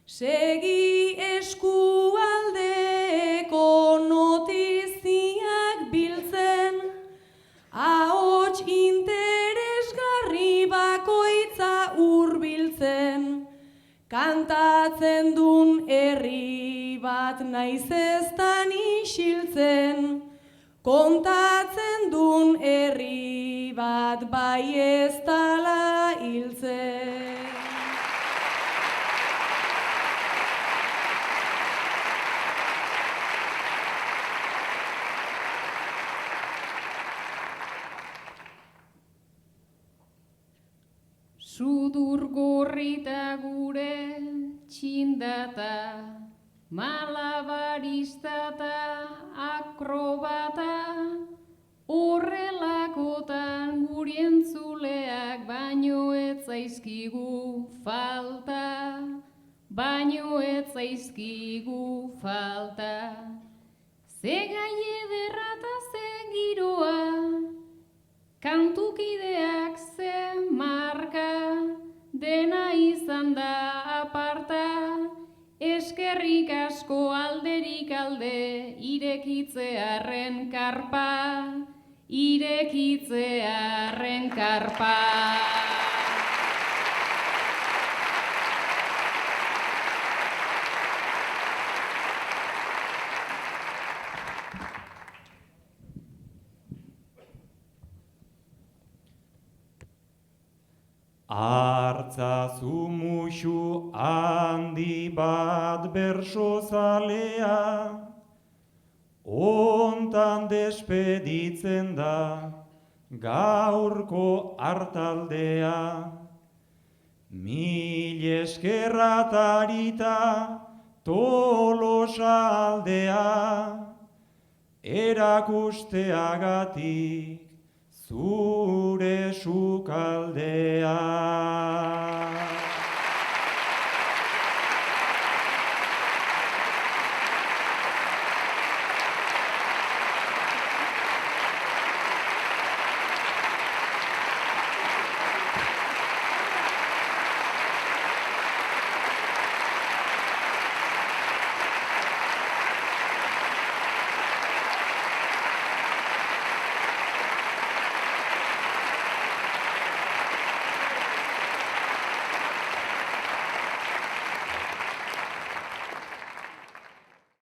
Segi eskualdeko notiziak biltzen, ahots interesgarri bakoitza hurbiltzen. Kantatzen dun herri bat naiz eztan isiltzen, kontatzen dun herri bat bai ez dala hiltzen. Sudur gorrita gure txindata, malabarista ta akrobata, horrelakotan guri entzuleak baino ez zaizkigu falta, baino ez zaizkigu falta. Ze gai ederra ta ze giroa, kantukideak ze marka, dena izan da aparta, eskerrik asko alderik alde, irekitzearren karpa, irekitzearren karpa. Artzazu musu handi bat bersozalea, ontan despeditzen da gaurko hartaldea. Mil eskerratarita Tolosaldea, erakusteagatik zure sukaldea.